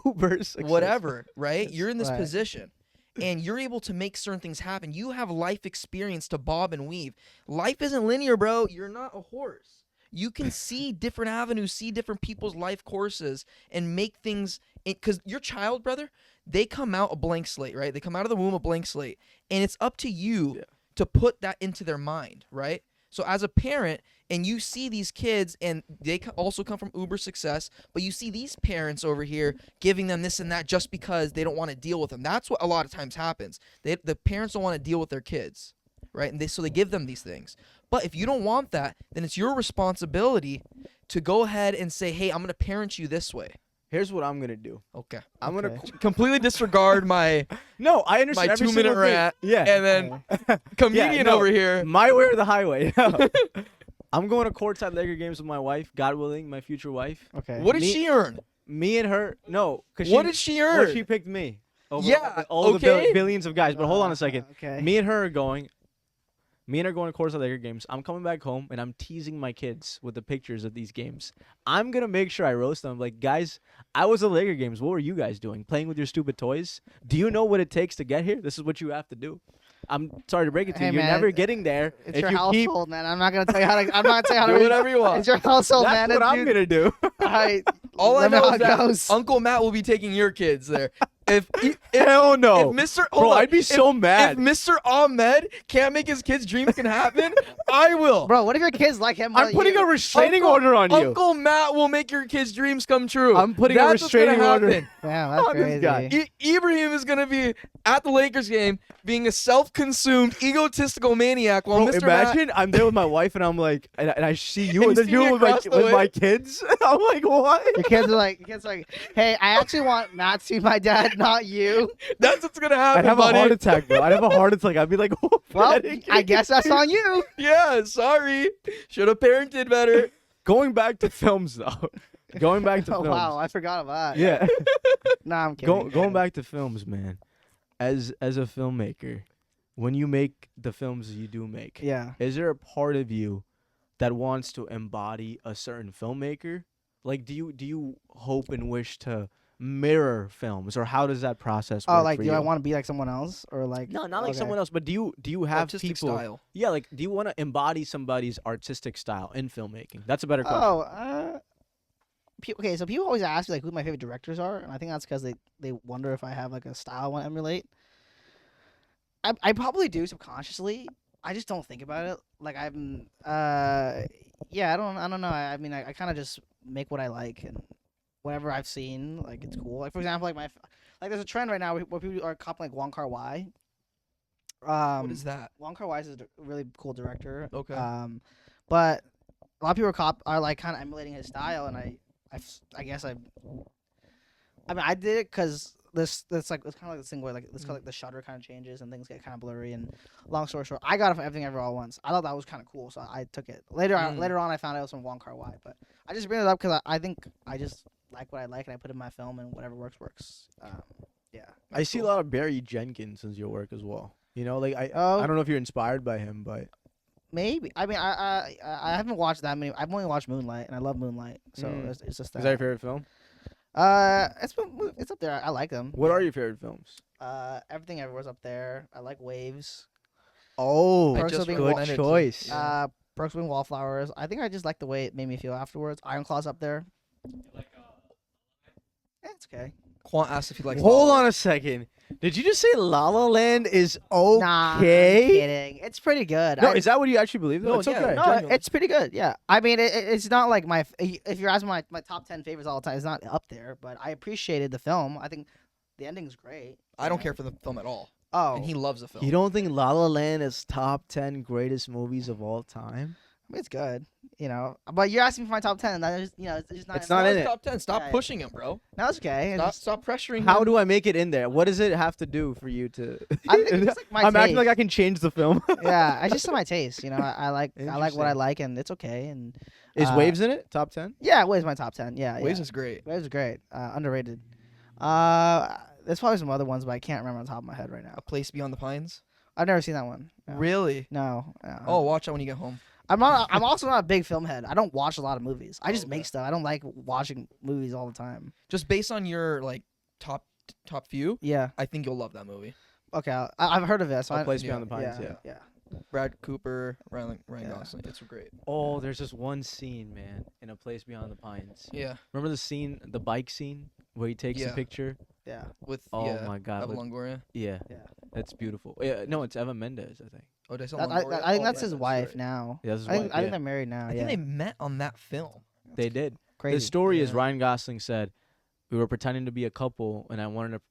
[SPEAKER 1] Uber success.
[SPEAKER 3] whatever, right? You're in this
[SPEAKER 2] Right.
[SPEAKER 3] position. And you're able to make certain things happen. You have life experience to bob and weave. Life isn't linear, bro. You're not a horse. You can see different avenues, see different people's life courses, and make things. Because your child, brother, they come out a blank slate, right? They come out of the womb a blank slate. And it's up to you to put that into their mind, right? So as a parent, and you see these kids, and they also come from uber success, but you see these parents over here giving them this and that just because they don't want to deal with them. That's what a lot of times happens. The parents don't want to deal with their kids, right? And so they give them these things. But if you don't want that, then it's your responsibility to go ahead and say, hey, I'm going to parent you this way.
[SPEAKER 1] Here's what I'm gonna do.
[SPEAKER 3] Okay.
[SPEAKER 1] I'm
[SPEAKER 2] Okay.
[SPEAKER 1] gonna
[SPEAKER 3] Completely disregard my
[SPEAKER 1] no. I understand
[SPEAKER 3] my
[SPEAKER 1] every
[SPEAKER 3] 2-minute
[SPEAKER 1] single thing.
[SPEAKER 3] rant,
[SPEAKER 1] Yeah.
[SPEAKER 3] and then comedian
[SPEAKER 1] no.
[SPEAKER 3] over here.
[SPEAKER 1] My way or the highway. No. I'm going to courtside Laker games with my wife, God willing, my future wife.
[SPEAKER 2] Okay.
[SPEAKER 3] What did
[SPEAKER 1] Me-
[SPEAKER 3] she earn?
[SPEAKER 1] Me and her. No, because
[SPEAKER 3] What did she earn?
[SPEAKER 1] She picked me. Over
[SPEAKER 3] Yeah,
[SPEAKER 1] all the
[SPEAKER 3] okay.
[SPEAKER 1] billions of guys. But hold on a second.
[SPEAKER 2] Okay.
[SPEAKER 1] Me and her are going. Me and her going to courtside Laker games. I'm coming back home and I'm teasing my kids with the pictures of these games. I'm gonna make sure I roast them. Like, guys, I was at Laker games. What were you guys doing? Playing with your stupid toys? Do you know what it takes to get here? This is what you have to do. I'm sorry to break it to
[SPEAKER 2] Hey,
[SPEAKER 1] you. You're
[SPEAKER 2] man,
[SPEAKER 1] never getting there
[SPEAKER 2] It's
[SPEAKER 1] if
[SPEAKER 2] your
[SPEAKER 1] you keep.
[SPEAKER 2] household, man. I'm not gonna tell you how to. I'm not gonna tell you how
[SPEAKER 3] Do
[SPEAKER 2] to.
[SPEAKER 3] whatever you want.
[SPEAKER 2] It's your household,
[SPEAKER 1] That's
[SPEAKER 2] man.
[SPEAKER 1] what I'm gonna do.
[SPEAKER 3] All I
[SPEAKER 2] let me
[SPEAKER 3] know
[SPEAKER 2] how
[SPEAKER 3] is
[SPEAKER 2] it
[SPEAKER 3] that
[SPEAKER 2] goes.
[SPEAKER 3] Uncle Matt will be taking your kids there. If
[SPEAKER 1] Hell no.
[SPEAKER 3] if Mr.
[SPEAKER 1] Bro,
[SPEAKER 3] hold on.
[SPEAKER 1] I'd be so mad.
[SPEAKER 3] If Mr. Ahmed can't make his kids' dreams can happen, I will.
[SPEAKER 2] Bro, what if your kids like him? more
[SPEAKER 1] I'm
[SPEAKER 2] than
[SPEAKER 1] putting
[SPEAKER 2] you?
[SPEAKER 1] a restraining
[SPEAKER 3] Uncle-
[SPEAKER 1] order on you.
[SPEAKER 3] Uncle Matt will make your kids' dreams come true.
[SPEAKER 1] I'm putting a
[SPEAKER 3] That's what's gonna
[SPEAKER 1] restraining order.
[SPEAKER 3] happen.
[SPEAKER 2] Damn, that's
[SPEAKER 1] on this
[SPEAKER 2] crazy.
[SPEAKER 1] guy.
[SPEAKER 3] Ibrahim is gonna be at the Lakers game, being a self-consumed, egotistical maniac, while
[SPEAKER 1] Bro,
[SPEAKER 3] Mr. Matt.
[SPEAKER 1] imagine I'm there with my wife and I'm like, and I see you
[SPEAKER 3] And
[SPEAKER 1] and then
[SPEAKER 3] you see me
[SPEAKER 1] you with my,
[SPEAKER 3] across the
[SPEAKER 1] with my
[SPEAKER 3] way.
[SPEAKER 1] kids. I'm like, what?
[SPEAKER 2] Your kids are like, hey, I actually want Matt to be my dad, not you.
[SPEAKER 3] That's what's gonna happen,
[SPEAKER 1] I'd have
[SPEAKER 3] buddy.
[SPEAKER 1] a heart attack, bro. I'd have a heart attack. I'd be like, oh,
[SPEAKER 2] Well,
[SPEAKER 1] Daddy.
[SPEAKER 2] I guess that's on you.
[SPEAKER 3] Yeah, sorry. Should have parented better.
[SPEAKER 1] Going back to films though. Going back to
[SPEAKER 2] Oh
[SPEAKER 1] films.
[SPEAKER 2] wow, I forgot about that.
[SPEAKER 1] Yeah.
[SPEAKER 2] Nah, I'm kidding.
[SPEAKER 1] Going back to films, man. As a filmmaker, when you make the films you do make,
[SPEAKER 2] Yeah.
[SPEAKER 1] is there a part of you that wants to embody a certain filmmaker? Like, do you hope and wish to mirror films, or how does that process work
[SPEAKER 2] Oh, like,
[SPEAKER 1] for
[SPEAKER 2] do
[SPEAKER 1] you?
[SPEAKER 2] I want to be like someone else, or like?
[SPEAKER 1] No, not like
[SPEAKER 2] okay.
[SPEAKER 1] someone else, but do you have
[SPEAKER 3] Artistic
[SPEAKER 1] people?
[SPEAKER 3] style.
[SPEAKER 1] Yeah, like, do you want to embody somebody's artistic style in filmmaking? That's a better question.
[SPEAKER 2] Oh, okay. So people always ask me like who my favorite directors are, and I think that's because they wonder if I have like a style I want to emulate. I probably do subconsciously. I just don't think about it. Like I'm yeah, I don't know. I mean I kind of just make what I like, and whatever I've seen, like it's cool. Like for example, like there's a trend right now where people are copying like Wong Kar-wai.
[SPEAKER 3] What is that?
[SPEAKER 2] Wong Kar-wai is a really cool director.
[SPEAKER 3] Okay.
[SPEAKER 2] But a lot of people are like kind of emulating his style, and I guess I mean I did it because this like it's kind of like this thing where like this like the shutter kind of changes and things get kind of blurry. And long story short, I got it from Everything Everywhere All at Once. I thought that was kind of cool, so I took it. Later on, I found out it was from Wong Kar-wai. But I just bring it up because I think I just like what I like, and I put it in my film, and whatever works. Yeah.
[SPEAKER 1] I see a lot of Barry Jenkins in your work as well. You know, like I don't know if you're inspired by him, but
[SPEAKER 2] Maybe. I mean, I haven't watched that many. I've only watched Moonlight, and I love Moonlight, so it's just that.
[SPEAKER 1] is that your favorite film?
[SPEAKER 2] It's up there. I like them.
[SPEAKER 1] What are your favorite films?
[SPEAKER 2] Everything Everywhere's up there. I like Waves.
[SPEAKER 1] Oh,
[SPEAKER 2] Perks of Being
[SPEAKER 1] good
[SPEAKER 3] recommended
[SPEAKER 1] choice.
[SPEAKER 3] Yeah.
[SPEAKER 2] Perks of Being Wallflowers. I think I just like the way it made me feel afterwards. Iron Claw's up there. Yeah, it's okay.
[SPEAKER 3] Quant asked if he likes.
[SPEAKER 1] Hold on a second. Did you just say La La Land is okay?
[SPEAKER 2] Nah, I'm kidding. It's pretty good.
[SPEAKER 1] No, is that what you actually believe? Though?
[SPEAKER 3] No,
[SPEAKER 1] It's
[SPEAKER 3] yeah,
[SPEAKER 1] okay.
[SPEAKER 3] no,
[SPEAKER 2] No,
[SPEAKER 3] genuinely.
[SPEAKER 2] it's pretty good. Yeah, I mean, it's not like if you're asking my top 10 favorites all the time, it's not up there. But I appreciated the film. I think the ending's great.
[SPEAKER 3] I don't care for the film at all,
[SPEAKER 2] Oh,
[SPEAKER 3] and he loves the film.
[SPEAKER 1] You don't think La La Land is top 10 greatest movies of all time?
[SPEAKER 2] I mean, it's good. You know, but you're asking for my top 10. And that is, you know, it's just not.
[SPEAKER 1] It's not in it.
[SPEAKER 3] Top 10. Stop
[SPEAKER 2] Yeah,
[SPEAKER 3] pushing him, bro.
[SPEAKER 2] No, it's okay. It's
[SPEAKER 3] Stop,
[SPEAKER 2] just-
[SPEAKER 3] stop pressuring him.
[SPEAKER 1] How do I make it in there? What does it have to do for you to?
[SPEAKER 2] I think it's like my
[SPEAKER 1] I'm acting like
[SPEAKER 2] taste.
[SPEAKER 1] I can change the film.
[SPEAKER 2] Yeah, it's just my taste. You know, I like what I
[SPEAKER 1] Interesting.
[SPEAKER 2] like, and it's okay. And
[SPEAKER 1] Is Waves in it? Top 10?
[SPEAKER 2] yeah, Waves my top 10. Yeah,
[SPEAKER 3] Waves
[SPEAKER 2] yeah.
[SPEAKER 3] is great.
[SPEAKER 2] Waves is great. Underrated. There's probably some other ones, but I can't remember on top of my head right now.
[SPEAKER 3] A Place Beyond the Pines.
[SPEAKER 2] I've never seen that one. No.
[SPEAKER 3] Really?
[SPEAKER 2] No.
[SPEAKER 3] Oh, watch that when you get home.
[SPEAKER 2] I'm not. I'm also not a big film head. I don't watch a lot of movies. I just
[SPEAKER 3] okay.
[SPEAKER 2] make stuff. I don't like watching movies all the time.
[SPEAKER 3] Just based on your like top few,
[SPEAKER 2] Yeah.
[SPEAKER 3] I think you'll love that movie.
[SPEAKER 2] Okay. I've heard of it. So
[SPEAKER 1] A
[SPEAKER 2] I,
[SPEAKER 1] Place
[SPEAKER 3] yeah,
[SPEAKER 1] Beyond the Pines, yeah.
[SPEAKER 2] Yeah.
[SPEAKER 3] Brad Cooper, Ryan
[SPEAKER 2] Yeah.
[SPEAKER 3] Gosling. It's great.
[SPEAKER 1] Oh, there's this one scene, man, in A Place Beyond the Pines.
[SPEAKER 3] Yeah.
[SPEAKER 1] Remember the scene, the bike scene, where he takes the
[SPEAKER 3] Yeah.
[SPEAKER 1] picture?
[SPEAKER 2] Yeah.
[SPEAKER 3] With
[SPEAKER 1] Oh my God.
[SPEAKER 3] Eva
[SPEAKER 1] with-
[SPEAKER 3] Longoria.
[SPEAKER 1] Yeah.
[SPEAKER 2] Yeah.
[SPEAKER 1] That's beautiful. Yeah, no, it's Eva Mendes, I think.
[SPEAKER 3] Oh, did I say
[SPEAKER 2] I
[SPEAKER 3] Longoria?
[SPEAKER 2] think
[SPEAKER 3] Oh,
[SPEAKER 2] that's
[SPEAKER 3] yeah,
[SPEAKER 2] his wife
[SPEAKER 3] right.
[SPEAKER 2] now.
[SPEAKER 1] Yeah, that's his
[SPEAKER 2] I think
[SPEAKER 1] wife,
[SPEAKER 2] I think
[SPEAKER 1] yeah.
[SPEAKER 2] they're married now.
[SPEAKER 3] I
[SPEAKER 2] yeah.
[SPEAKER 3] think they met on that film.
[SPEAKER 1] They did.
[SPEAKER 2] Crazy.
[SPEAKER 1] The story is
[SPEAKER 3] Yeah.
[SPEAKER 1] Ryan Gosling said, "We were pretending to be a couple, and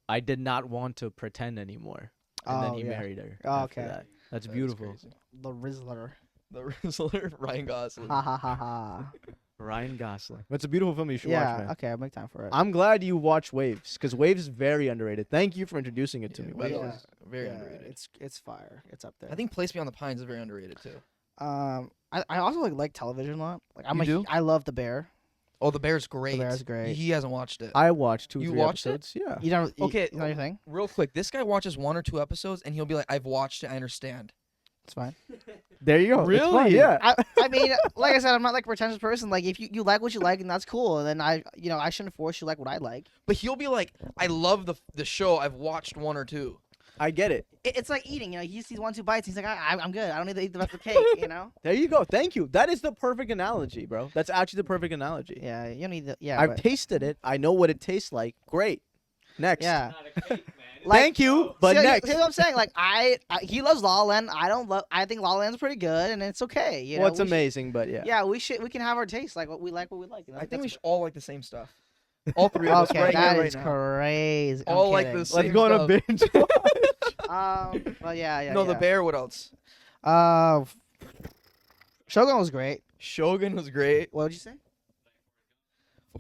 [SPEAKER 1] I did not want to pretend anymore." And then
[SPEAKER 2] Oh,
[SPEAKER 1] he
[SPEAKER 2] yeah.
[SPEAKER 1] married her.
[SPEAKER 2] Oh,
[SPEAKER 1] after
[SPEAKER 2] okay.
[SPEAKER 1] that. That's beautiful.
[SPEAKER 3] crazy.
[SPEAKER 2] The Rizzler.
[SPEAKER 3] The Rizzler, Ryan Gosling.
[SPEAKER 2] Ha ha ha ha.
[SPEAKER 1] Ryan Gosling. That's a beautiful film you should watch,
[SPEAKER 2] Yeah.
[SPEAKER 1] man.
[SPEAKER 2] Okay. I'll make time for it.
[SPEAKER 1] I'm glad you watched Waves, because Waves is very underrated. Thank you for introducing it to me. By the way.
[SPEAKER 3] Waves is very
[SPEAKER 2] yeah,
[SPEAKER 3] underrated.
[SPEAKER 2] it's fire. It's up there.
[SPEAKER 3] I think Place Beyond the Pines is very underrated too.
[SPEAKER 2] I also like television a lot. Like
[SPEAKER 3] You do?
[SPEAKER 2] I love The Bear.
[SPEAKER 3] Oh, The Bear's great.
[SPEAKER 2] Bear's great.
[SPEAKER 3] He hasn't watched it.
[SPEAKER 1] I watched 2,
[SPEAKER 3] You
[SPEAKER 1] 3
[SPEAKER 3] watched it?
[SPEAKER 1] episodes. Yeah.
[SPEAKER 2] You don't.
[SPEAKER 3] Okay,
[SPEAKER 2] You know your thing.
[SPEAKER 3] Real quick, this guy watches 1 or 2 episodes and he'll be like, "I've watched it. I understand."
[SPEAKER 2] It's fine.
[SPEAKER 1] There you go. It's fun,
[SPEAKER 3] Really?
[SPEAKER 1] yeah.
[SPEAKER 2] I mean, like I said, I'm not like a pretentious person. Like if you like what you like and that's cool, and then I shouldn't force you to like what I like.
[SPEAKER 3] But he'll be like, "I love the show. I've watched 1 or 2."
[SPEAKER 1] I get it.
[SPEAKER 2] It's like eating. You know, he sees 1, 2 bites. He's like, I'm good. I don't need to eat the rest of the cake. You know.
[SPEAKER 1] There you go. Thank you. That is the perfect analogy, bro. That's actually the perfect analogy.
[SPEAKER 2] Yeah. You don't need the. Yeah.
[SPEAKER 1] I've
[SPEAKER 2] but-
[SPEAKER 1] tasted it. I know what it tastes like. Great. Next.
[SPEAKER 2] Yeah.
[SPEAKER 1] Thank you. But
[SPEAKER 2] see,
[SPEAKER 1] next.
[SPEAKER 2] See what I'm saying? Like he loves La La Land. I don't love. I think La La Land's pretty good, and it's okay. You know.
[SPEAKER 1] Well, it's
[SPEAKER 2] We should-
[SPEAKER 1] amazing, but yeah.
[SPEAKER 2] Yeah, we can have our taste. Like what we like. You know?
[SPEAKER 3] I think we
[SPEAKER 2] That's
[SPEAKER 3] should all like the same stuff. All 3 of us
[SPEAKER 2] Okay,
[SPEAKER 3] right
[SPEAKER 2] that
[SPEAKER 3] here,
[SPEAKER 2] is
[SPEAKER 3] right now.
[SPEAKER 2] crazy. I'm
[SPEAKER 3] All like
[SPEAKER 2] kidding.
[SPEAKER 3] this.
[SPEAKER 1] Let's
[SPEAKER 3] Same
[SPEAKER 1] go on a
[SPEAKER 3] stuff.
[SPEAKER 1] binge.
[SPEAKER 2] But yeah.
[SPEAKER 3] No,
[SPEAKER 2] yeah.
[SPEAKER 3] The Bear. What else?
[SPEAKER 2] Shogun was great.
[SPEAKER 3] Shogun was great.
[SPEAKER 2] What would you say?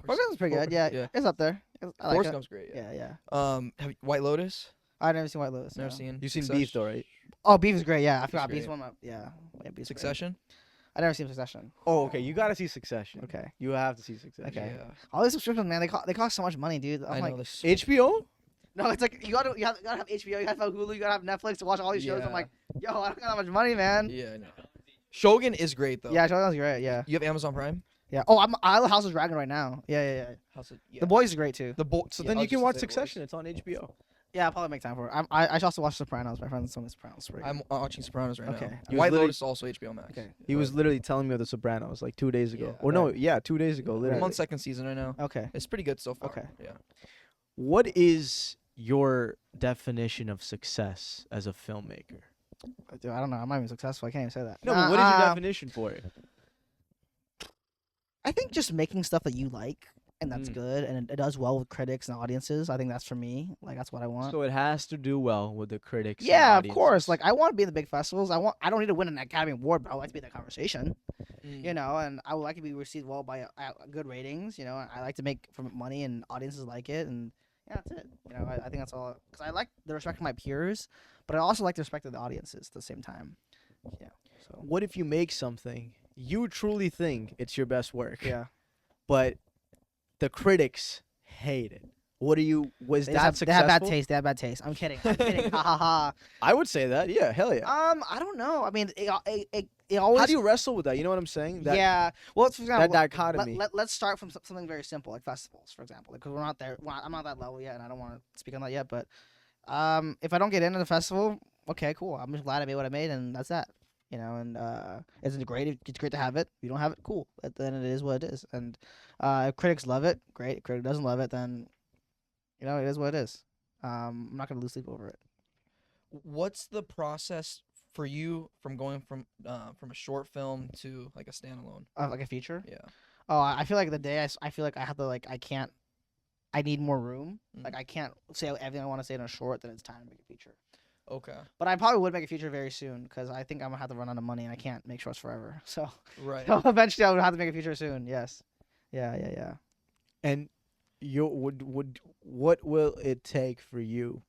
[SPEAKER 2] Shogun was pretty good. Yeah,
[SPEAKER 3] Yeah.
[SPEAKER 2] it's up there. I like
[SPEAKER 3] Forrest
[SPEAKER 2] it.
[SPEAKER 3] Gump's great. Yeah.
[SPEAKER 2] Yeah.
[SPEAKER 3] White Lotus.
[SPEAKER 2] I've never seen White Lotus.
[SPEAKER 3] Never
[SPEAKER 2] no.
[SPEAKER 3] seen.
[SPEAKER 1] You've seen
[SPEAKER 3] Succession?
[SPEAKER 1] Beef, though, right?
[SPEAKER 2] Oh, Beef is great. Yeah, I forgot
[SPEAKER 3] great.
[SPEAKER 2] Beef's one. Yeah, Beef's great.
[SPEAKER 3] Succession.
[SPEAKER 2] I never seen Succession.
[SPEAKER 1] Oh, okay. You gotta see Succession.
[SPEAKER 2] Okay.
[SPEAKER 1] You have to see Succession.
[SPEAKER 2] Okay.
[SPEAKER 3] Yeah.
[SPEAKER 2] All these subscriptions, man, they cost so much money, dude. I'm
[SPEAKER 3] I
[SPEAKER 2] like,
[SPEAKER 3] know this.
[SPEAKER 1] HBO?
[SPEAKER 2] no, it's like you gotta have HBO, you gotta have Hulu, you gotta have Netflix to watch all these shows. I'm
[SPEAKER 3] Yeah.
[SPEAKER 2] like, yo, I don't got that much money, man.
[SPEAKER 3] Yeah, I know. Shogun is great though.
[SPEAKER 2] Yeah, Shogun's great. Yeah.
[SPEAKER 3] You have Amazon Prime?
[SPEAKER 2] Yeah. Oh, I love House of Dragon right now. Yeah.
[SPEAKER 3] How's it? Yeah.
[SPEAKER 2] The Boys is great too.
[SPEAKER 3] The boy.
[SPEAKER 1] So then you can watch Succession. It's on HBO.
[SPEAKER 2] Yeah, I'll probably make time for it. I should also watch Sopranos. My friend's on the Sopranos.
[SPEAKER 3] I'm watching Sopranos right
[SPEAKER 2] Okay.
[SPEAKER 3] now.
[SPEAKER 1] He was
[SPEAKER 3] White
[SPEAKER 1] literally-
[SPEAKER 3] Lotus is also HBO Max.
[SPEAKER 2] Okay.
[SPEAKER 1] He was literally telling me of The Sopranos like 2 days ago.
[SPEAKER 3] Yeah.
[SPEAKER 1] Or no, yeah, 2 days ago.
[SPEAKER 3] I'm
[SPEAKER 1] Literally.
[SPEAKER 3] on second season right now.
[SPEAKER 2] Okay.
[SPEAKER 3] It's pretty good so far.
[SPEAKER 2] Okay.
[SPEAKER 3] Yeah.
[SPEAKER 1] What is your definition of success as a filmmaker?
[SPEAKER 2] Dude, I don't know. I'm not even successful. I can't even say that.
[SPEAKER 1] No, but what is your definition for it?
[SPEAKER 2] I think just making stuff that you like and that's
[SPEAKER 1] Mm.
[SPEAKER 2] good and it does well with critics and audiences. I think that's for me. Like that's what I want.
[SPEAKER 1] So it has to do well with the critics. and
[SPEAKER 2] Yeah, of course.
[SPEAKER 1] audiences.
[SPEAKER 2] Like I want to be in the big festivals. I don't need to win an Academy Award, but I would like to be in that conversation.
[SPEAKER 3] Mm.
[SPEAKER 2] You know, and I would like to be received well by good ratings. You know, I like to make from money and audiences like it, and yeah, that's it. You know, I think that's all. Because I like the respect of my peers, but I also like the respect of the audiences at the same time. Yeah. So
[SPEAKER 1] What if you make something you truly think it's your best work,
[SPEAKER 2] yeah,
[SPEAKER 1] but the critics hate it? Was
[SPEAKER 2] they
[SPEAKER 1] that
[SPEAKER 2] have
[SPEAKER 1] successful?
[SPEAKER 2] bad taste. They have bad taste. I'm kidding. I'm kidding. Ha ha ha.
[SPEAKER 1] I would say that. Yeah, hell yeah.
[SPEAKER 2] I don't know. I mean, it always.
[SPEAKER 1] How do you wrestle with that? You know what I'm saying? That,
[SPEAKER 2] yeah. Well, for example,
[SPEAKER 1] that dichotomy.
[SPEAKER 2] Let's start from something very simple, like festivals, for example. Because we're not there. I'm not at that level yet, and I don't want to speak on that yet. But if I don't get into the festival, okay, cool. I'm just glad I made what I made, and that's that. You know, and it's great. It's great to have it. If you don't have it, cool. But then it is what it is. And if critics love it, great. If critic doesn't love it, then you know it is what it is. I'm not gonna lose sleep over it.
[SPEAKER 3] What's the process for you from going from a short film to like a standalone?
[SPEAKER 2] Like a feature.
[SPEAKER 3] Yeah.
[SPEAKER 2] Oh, I feel like the day I feel like I have to I can't. I need more room.
[SPEAKER 3] Mm.
[SPEAKER 2] Like I can't say everything I want to say in a short. Then it's time to make a feature.
[SPEAKER 3] Okay.
[SPEAKER 2] But I probably would make a feature very soon because I think I'm gonna have to run out of money and I can't make shorts forever. So,
[SPEAKER 3] Right.
[SPEAKER 2] so eventually I would have to make a feature soon. Yes. Yeah.
[SPEAKER 1] And you what will it take for you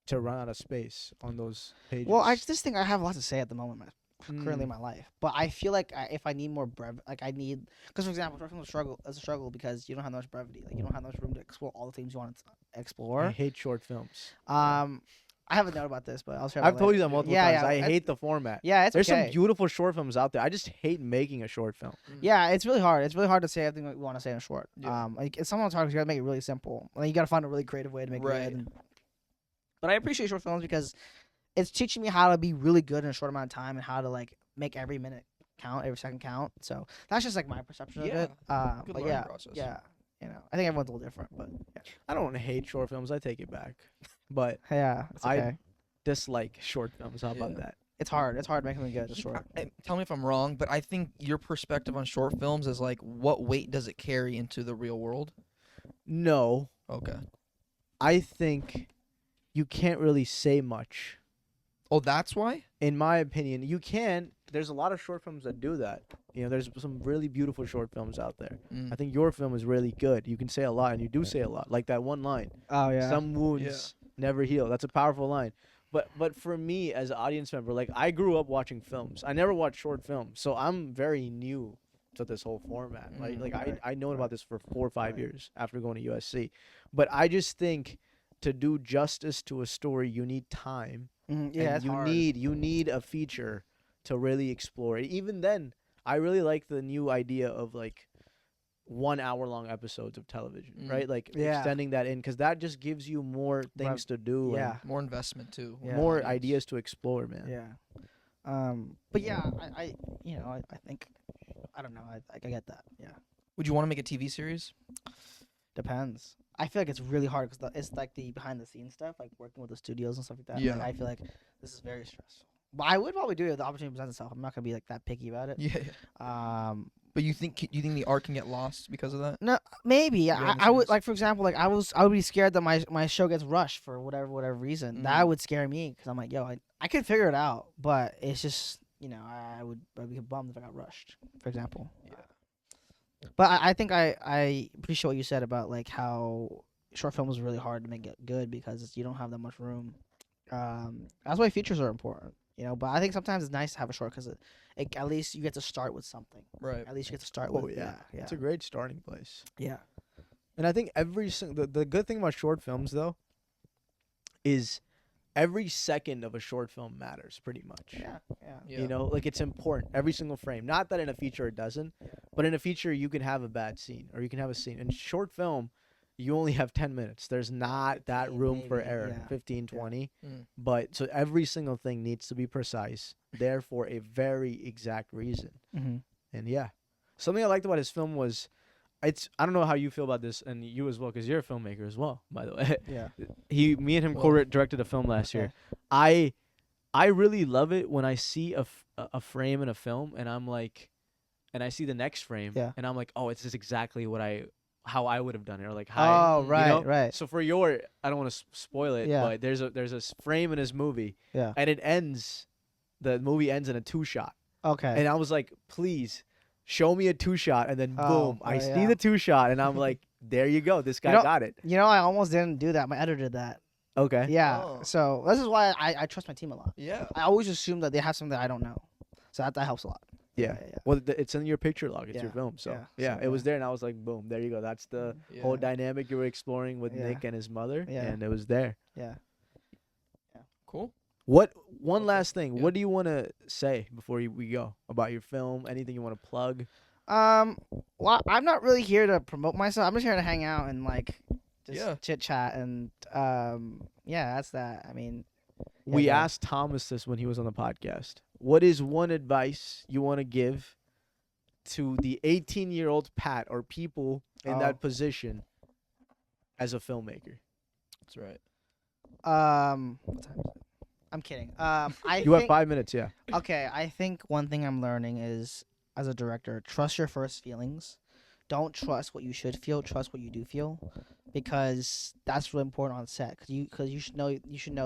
[SPEAKER 1] to run out of space on those pages?
[SPEAKER 2] Well, I just think I have a lot to say at the moment, currently in
[SPEAKER 1] Mm.
[SPEAKER 2] my life. But I feel like if I need more like I need, because for example, short films is a struggle because you don't have that much brevity. Like you don't have that much room to explore all the things you want to
[SPEAKER 1] I
[SPEAKER 2] explore.
[SPEAKER 1] hate short films.
[SPEAKER 2] I have a note about this, but I'll share.
[SPEAKER 1] I've told you that multiple
[SPEAKER 2] Yeah,
[SPEAKER 1] times.
[SPEAKER 2] yeah,
[SPEAKER 1] I
[SPEAKER 2] it's-
[SPEAKER 1] hate the format.
[SPEAKER 2] Yeah, it's
[SPEAKER 1] There's
[SPEAKER 2] okay.
[SPEAKER 1] some beautiful short films out there. I just hate making a short film.
[SPEAKER 2] Yeah, it's really hard. It's really hard to say everything we want to say in a short.
[SPEAKER 3] Yeah.
[SPEAKER 2] Like it's sometimes hard because you gotta make it really simple. And then you gotta find a really creative way to make
[SPEAKER 3] Right.
[SPEAKER 2] it good. But I appreciate short films because it's teaching me how to be really good in a short amount of time and how to like make every minute count, every second count. So that's just like my perception of
[SPEAKER 3] Yeah.
[SPEAKER 2] it.
[SPEAKER 3] Good
[SPEAKER 2] But
[SPEAKER 3] learning
[SPEAKER 2] yeah,
[SPEAKER 3] process.
[SPEAKER 2] yeah. You know, I think everyone's a little different, but
[SPEAKER 1] I don't hate short films. I take it back. But
[SPEAKER 2] yeah, it's
[SPEAKER 1] I-
[SPEAKER 2] okay.
[SPEAKER 1] dislike short films. How about
[SPEAKER 3] Yeah.
[SPEAKER 1] that?
[SPEAKER 2] It's hard. It's hard making them good. It's short.
[SPEAKER 3] Tell me if I'm wrong, but I think your perspective on short films is like, what weight does it carry into the real world?
[SPEAKER 1] No,
[SPEAKER 3] Okay.
[SPEAKER 1] I think you can't really say much.
[SPEAKER 3] Oh, that's why?
[SPEAKER 1] In my opinion, you can. There's a lot of short films that do that. You know, there's some really beautiful short films out there.
[SPEAKER 3] Mm.
[SPEAKER 1] I think your film is really good. You can say a lot, and you do say a lot. Like that one line,
[SPEAKER 2] Oh yeah.
[SPEAKER 1] "Some wounds never heal." That's a powerful line. But for me as an audience member, like I grew up watching films. I never watched short films, so I'm very new to this whole format. Right?
[SPEAKER 3] Mm,
[SPEAKER 1] Like
[SPEAKER 2] right,
[SPEAKER 1] I known about this for 4 or 5
[SPEAKER 2] right.
[SPEAKER 1] years after going to USC. But I just think to do justice to a story, you need time.
[SPEAKER 2] Mhm, yeah,
[SPEAKER 1] and
[SPEAKER 2] it's
[SPEAKER 1] you
[SPEAKER 2] hard.
[SPEAKER 1] need a feature to really explore it. Even then, I really like the new idea of like 1 hour long episodes of television,
[SPEAKER 3] Mm.
[SPEAKER 1] right? Like
[SPEAKER 2] Yeah.
[SPEAKER 1] extending that in because that just gives you more things to do.
[SPEAKER 2] Yeah.
[SPEAKER 3] More investment too.
[SPEAKER 2] Yeah.
[SPEAKER 1] More
[SPEAKER 3] Audience.
[SPEAKER 1] ideas to explore, man.
[SPEAKER 2] Yeah. But yeah, I you know, I think, I don't know, I get that. Yeah.
[SPEAKER 3] Would you want to make a TV series?
[SPEAKER 2] Depends. I feel like it's really hard because it's like the behind the scenes stuff, like working with the studios and stuff like that.
[SPEAKER 3] Yeah.
[SPEAKER 2] Like, I feel like this is very stressful. But I would probably do it if the opportunity presents itself. I'm not gonna be like that picky about it.
[SPEAKER 3] Yeah. But you think the art can get lost because of that?
[SPEAKER 2] No, maybe.
[SPEAKER 3] Behind the
[SPEAKER 2] I would
[SPEAKER 3] scenes.
[SPEAKER 2] like, for example, like I would be scared that my show gets rushed for whatever reason. That
[SPEAKER 3] Mm.
[SPEAKER 2] would scare me because I'm like, yo, I could figure it out, but it's just, you know, I'd be bummed if I got rushed, for example.
[SPEAKER 3] Yeah.
[SPEAKER 2] But I think I appreciate what you said about like how short films is really hard to make it good because you don't have that much room. That's why features are important. But I think sometimes it's nice to have a short because at least you get to start with something.
[SPEAKER 3] Right.
[SPEAKER 2] At least you get to start
[SPEAKER 1] Oh
[SPEAKER 2] with.
[SPEAKER 1] yeah,
[SPEAKER 2] Yeah.
[SPEAKER 1] it's a great starting place.
[SPEAKER 2] Yeah.
[SPEAKER 1] And I think the good thing about short films though is every second of a short film matters pretty much.
[SPEAKER 2] Yeah.
[SPEAKER 3] Yeah.
[SPEAKER 1] You know, like it's important every single frame. Not that in a feature it doesn't, but in a feature you can have a bad scene or you can have a scene. In short film, you only have 10 minutes. There's not that
[SPEAKER 2] 15
[SPEAKER 1] room for
[SPEAKER 2] maybe,
[SPEAKER 1] error,
[SPEAKER 2] yeah.
[SPEAKER 1] 15, 20.
[SPEAKER 3] Mm.
[SPEAKER 1] But so every single thing needs to be precise, there for a very exact reason.
[SPEAKER 2] Mm-hmm.
[SPEAKER 1] And yeah, something I liked about his film was, I don't know how you feel about this, and you as well, because you're a filmmaker as well, by the way.
[SPEAKER 2] Yeah.
[SPEAKER 1] Me and him
[SPEAKER 3] Well,
[SPEAKER 1] co-directed a film last year. I really love it when I see a frame in a film, and I'm like, and I see the next frame,
[SPEAKER 2] Yeah.
[SPEAKER 1] and I'm like, oh, it's just exactly how I would have done it, or like how.
[SPEAKER 2] Oh, right,
[SPEAKER 1] know?
[SPEAKER 2] right.
[SPEAKER 1] So for I don't want to spoil it,
[SPEAKER 2] Yeah.
[SPEAKER 1] but there's a frame in his movie,
[SPEAKER 2] Yeah.
[SPEAKER 1] and the movie ends in a 2-shot,
[SPEAKER 2] Okay.
[SPEAKER 1] and I was like, please. Show me a 2-shot, and then
[SPEAKER 2] Oh,
[SPEAKER 1] boom, I see
[SPEAKER 2] yeah.
[SPEAKER 1] the 2-shot, and I'm like, there you go, this guy
[SPEAKER 2] know-
[SPEAKER 1] got it.
[SPEAKER 2] I almost didn't do that. My editor did that.
[SPEAKER 1] Okay.
[SPEAKER 2] Yeah.
[SPEAKER 3] Oh.
[SPEAKER 2] So this is why I trust my team a lot.
[SPEAKER 3] Yeah.
[SPEAKER 2] I always assume that they have something that I don't know. So that helps a lot.
[SPEAKER 1] Yeah. Well, it's in your picture log. It's your
[SPEAKER 2] Yeah,
[SPEAKER 1] film. So
[SPEAKER 2] yeah,
[SPEAKER 1] yeah,
[SPEAKER 2] so,
[SPEAKER 1] it was
[SPEAKER 2] yeah.
[SPEAKER 1] there, and I was like, boom, there you go. That's the
[SPEAKER 3] Yeah.
[SPEAKER 1] whole dynamic you were exploring with
[SPEAKER 2] Yeah.
[SPEAKER 1] Nick and his mother,
[SPEAKER 2] Yeah.
[SPEAKER 1] and it was there.
[SPEAKER 2] Yeah.
[SPEAKER 3] Cool.
[SPEAKER 1] One
[SPEAKER 3] Okay,
[SPEAKER 1] last thing.
[SPEAKER 3] yeah.
[SPEAKER 1] What do you want to say before we go about your film? Anything you want to plug?
[SPEAKER 2] Well, I'm not really here to promote myself. I'm just here to hang out and just
[SPEAKER 3] Yeah.
[SPEAKER 2] chit chat and yeah, that's that. I mean,
[SPEAKER 1] We
[SPEAKER 2] yeah.
[SPEAKER 1] asked Thomas this when he was on the podcast. What is one advice you want to give to the 18-year-old Pat or people in
[SPEAKER 2] Oh.
[SPEAKER 1] that position as a filmmaker?
[SPEAKER 3] That's right.
[SPEAKER 2] what time is it? I'm kidding. I
[SPEAKER 1] You have
[SPEAKER 2] think,
[SPEAKER 1] 5 minutes, yeah.
[SPEAKER 2] Okay, I think one thing I'm learning is, as a director, trust your first feelings. Don't trust what you should feel. Trust what you do feel, because that's really important on set. Because you should know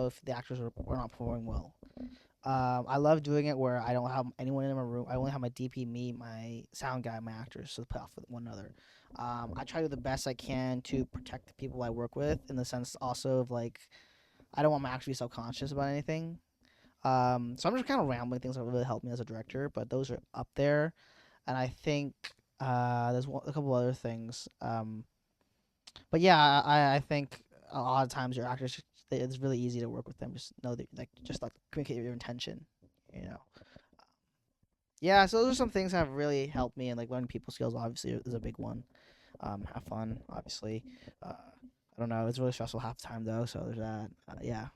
[SPEAKER 2] if the actors are not performing well. I love doing it where I don't have anyone in my room. I only have my DP, me, my sound guy, my actors, so play off with one another. I try to do the best I can to protect the people I work with, in the sense also of I don't want my actors to be self-conscious about anything. So I'm just kind of rambling things that really helped me as a director, but those are up there. And I think there's a couple other things. But yeah, I think a lot of times your actors, it's really easy to work with them. Just know that, communicate your intention, Yeah, so those are some things that have really helped me, and learning people skills obviously is a big one. Have fun, obviously. I don't know, it's really stressful half the time though, so there's that. Yeah.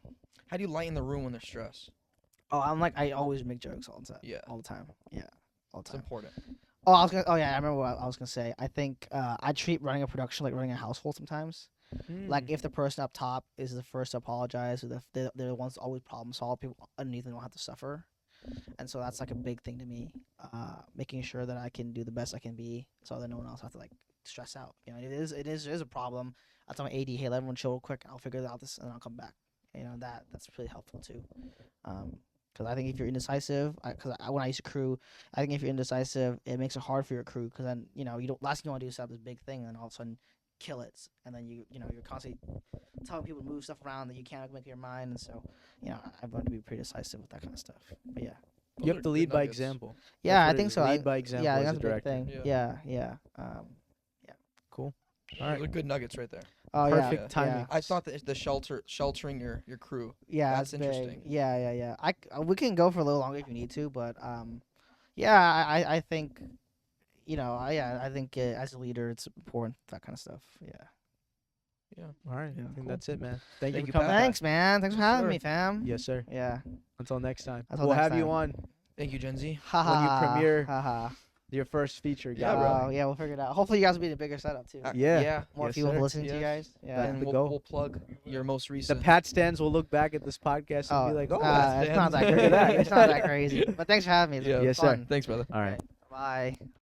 [SPEAKER 3] How do you lighten the room when there's stress?
[SPEAKER 2] Oh, I always make jokes all the time.
[SPEAKER 3] Yeah.
[SPEAKER 2] All the time. Yeah. All the
[SPEAKER 3] It's
[SPEAKER 2] time.
[SPEAKER 3] important.
[SPEAKER 2] Oh yeah, I remember what I was gonna say. I think I treat running a production like running a household sometimes. If the person up top is the first to apologize, or they're the ones to always problem solve, people underneath them don't have to suffer. And so that's a big thing to me. Making sure that I can do the best I can be, so that no one else has to stress out. It is a problem. I tell my AD, hey, let everyone chill real quick. I'll figure out this, and I'll come back. That's really helpful too. Because I think if you're indecisive, when I used to crew, I think if you're indecisive, it makes it hard for your crew. Because then you don't. Last thing you want to do is set up this big thing, and all of a sudden kill it, and then you're constantly telling people to move stuff around that you can't make your mind. And so I've learned to be pretty decisive with that kind of stuff. But yeah,
[SPEAKER 3] Those
[SPEAKER 1] You
[SPEAKER 3] are
[SPEAKER 1] have to
[SPEAKER 3] good
[SPEAKER 1] lead by
[SPEAKER 3] nuggets.
[SPEAKER 1] example.
[SPEAKER 2] yeah,
[SPEAKER 1] That's
[SPEAKER 2] I
[SPEAKER 1] what it
[SPEAKER 2] think
[SPEAKER 1] is,
[SPEAKER 2] so.
[SPEAKER 1] Lead by example
[SPEAKER 2] Yeah,
[SPEAKER 1] as
[SPEAKER 2] that's
[SPEAKER 1] a
[SPEAKER 2] a big
[SPEAKER 1] director.
[SPEAKER 2] thing.
[SPEAKER 3] Yeah.
[SPEAKER 2] Yeah.
[SPEAKER 1] Cool.
[SPEAKER 3] All right. Those are good nuggets right there.
[SPEAKER 2] Oh
[SPEAKER 1] Perfect
[SPEAKER 2] yeah.
[SPEAKER 1] timing.
[SPEAKER 2] Yeah.
[SPEAKER 3] I thought that the sheltering your crew.
[SPEAKER 2] Yeah,
[SPEAKER 3] That's
[SPEAKER 2] big.
[SPEAKER 3] interesting.
[SPEAKER 2] Yeah. We can go for a little longer if you need to, but yeah, I think, I think as a leader, it's important, that kind of stuff. Yeah.
[SPEAKER 3] Yeah.
[SPEAKER 1] All right.
[SPEAKER 2] Yeah,
[SPEAKER 1] I think
[SPEAKER 2] cool.
[SPEAKER 1] that's it, man. Thank
[SPEAKER 3] Thank
[SPEAKER 1] you
[SPEAKER 3] you,
[SPEAKER 1] for coming.
[SPEAKER 3] Pat.
[SPEAKER 2] Thanks, man. Thanks for
[SPEAKER 3] Yes,
[SPEAKER 2] having
[SPEAKER 3] sir.
[SPEAKER 2] me, fam.
[SPEAKER 1] Yes, sir.
[SPEAKER 2] Yeah.
[SPEAKER 1] Until next time.
[SPEAKER 2] Until
[SPEAKER 1] We'll
[SPEAKER 2] next
[SPEAKER 1] have you
[SPEAKER 2] time.
[SPEAKER 1] on
[SPEAKER 3] Thank you, Gen Z.
[SPEAKER 2] Haha.
[SPEAKER 1] premiere
[SPEAKER 2] Haha.
[SPEAKER 1] your first feature.
[SPEAKER 3] Yeah,
[SPEAKER 1] God
[SPEAKER 3] bro.
[SPEAKER 1] willing.
[SPEAKER 2] Yeah, we'll figure it out. Hopefully, you guys will be in a bigger setup too.
[SPEAKER 1] Yeah.
[SPEAKER 3] Yeah.
[SPEAKER 2] More
[SPEAKER 1] Yes,
[SPEAKER 2] people
[SPEAKER 1] sir.
[SPEAKER 2] listening to you
[SPEAKER 3] Yes.
[SPEAKER 2] guys. Yeah.
[SPEAKER 1] That's
[SPEAKER 3] And
[SPEAKER 1] the
[SPEAKER 3] we'll,
[SPEAKER 1] goal.
[SPEAKER 3] we'll plug your most
[SPEAKER 1] The
[SPEAKER 3] recent.
[SPEAKER 1] Pat stands will look back at this podcast and be like, "Oh,
[SPEAKER 3] that's
[SPEAKER 2] it's not that
[SPEAKER 3] Dan.
[SPEAKER 2] crazy. It's not that crazy. But thanks for having me. It's
[SPEAKER 3] Yeah.
[SPEAKER 2] been
[SPEAKER 1] Yes, sir.
[SPEAKER 2] fun.
[SPEAKER 3] Thanks, brother.
[SPEAKER 1] all right."
[SPEAKER 2] Bye.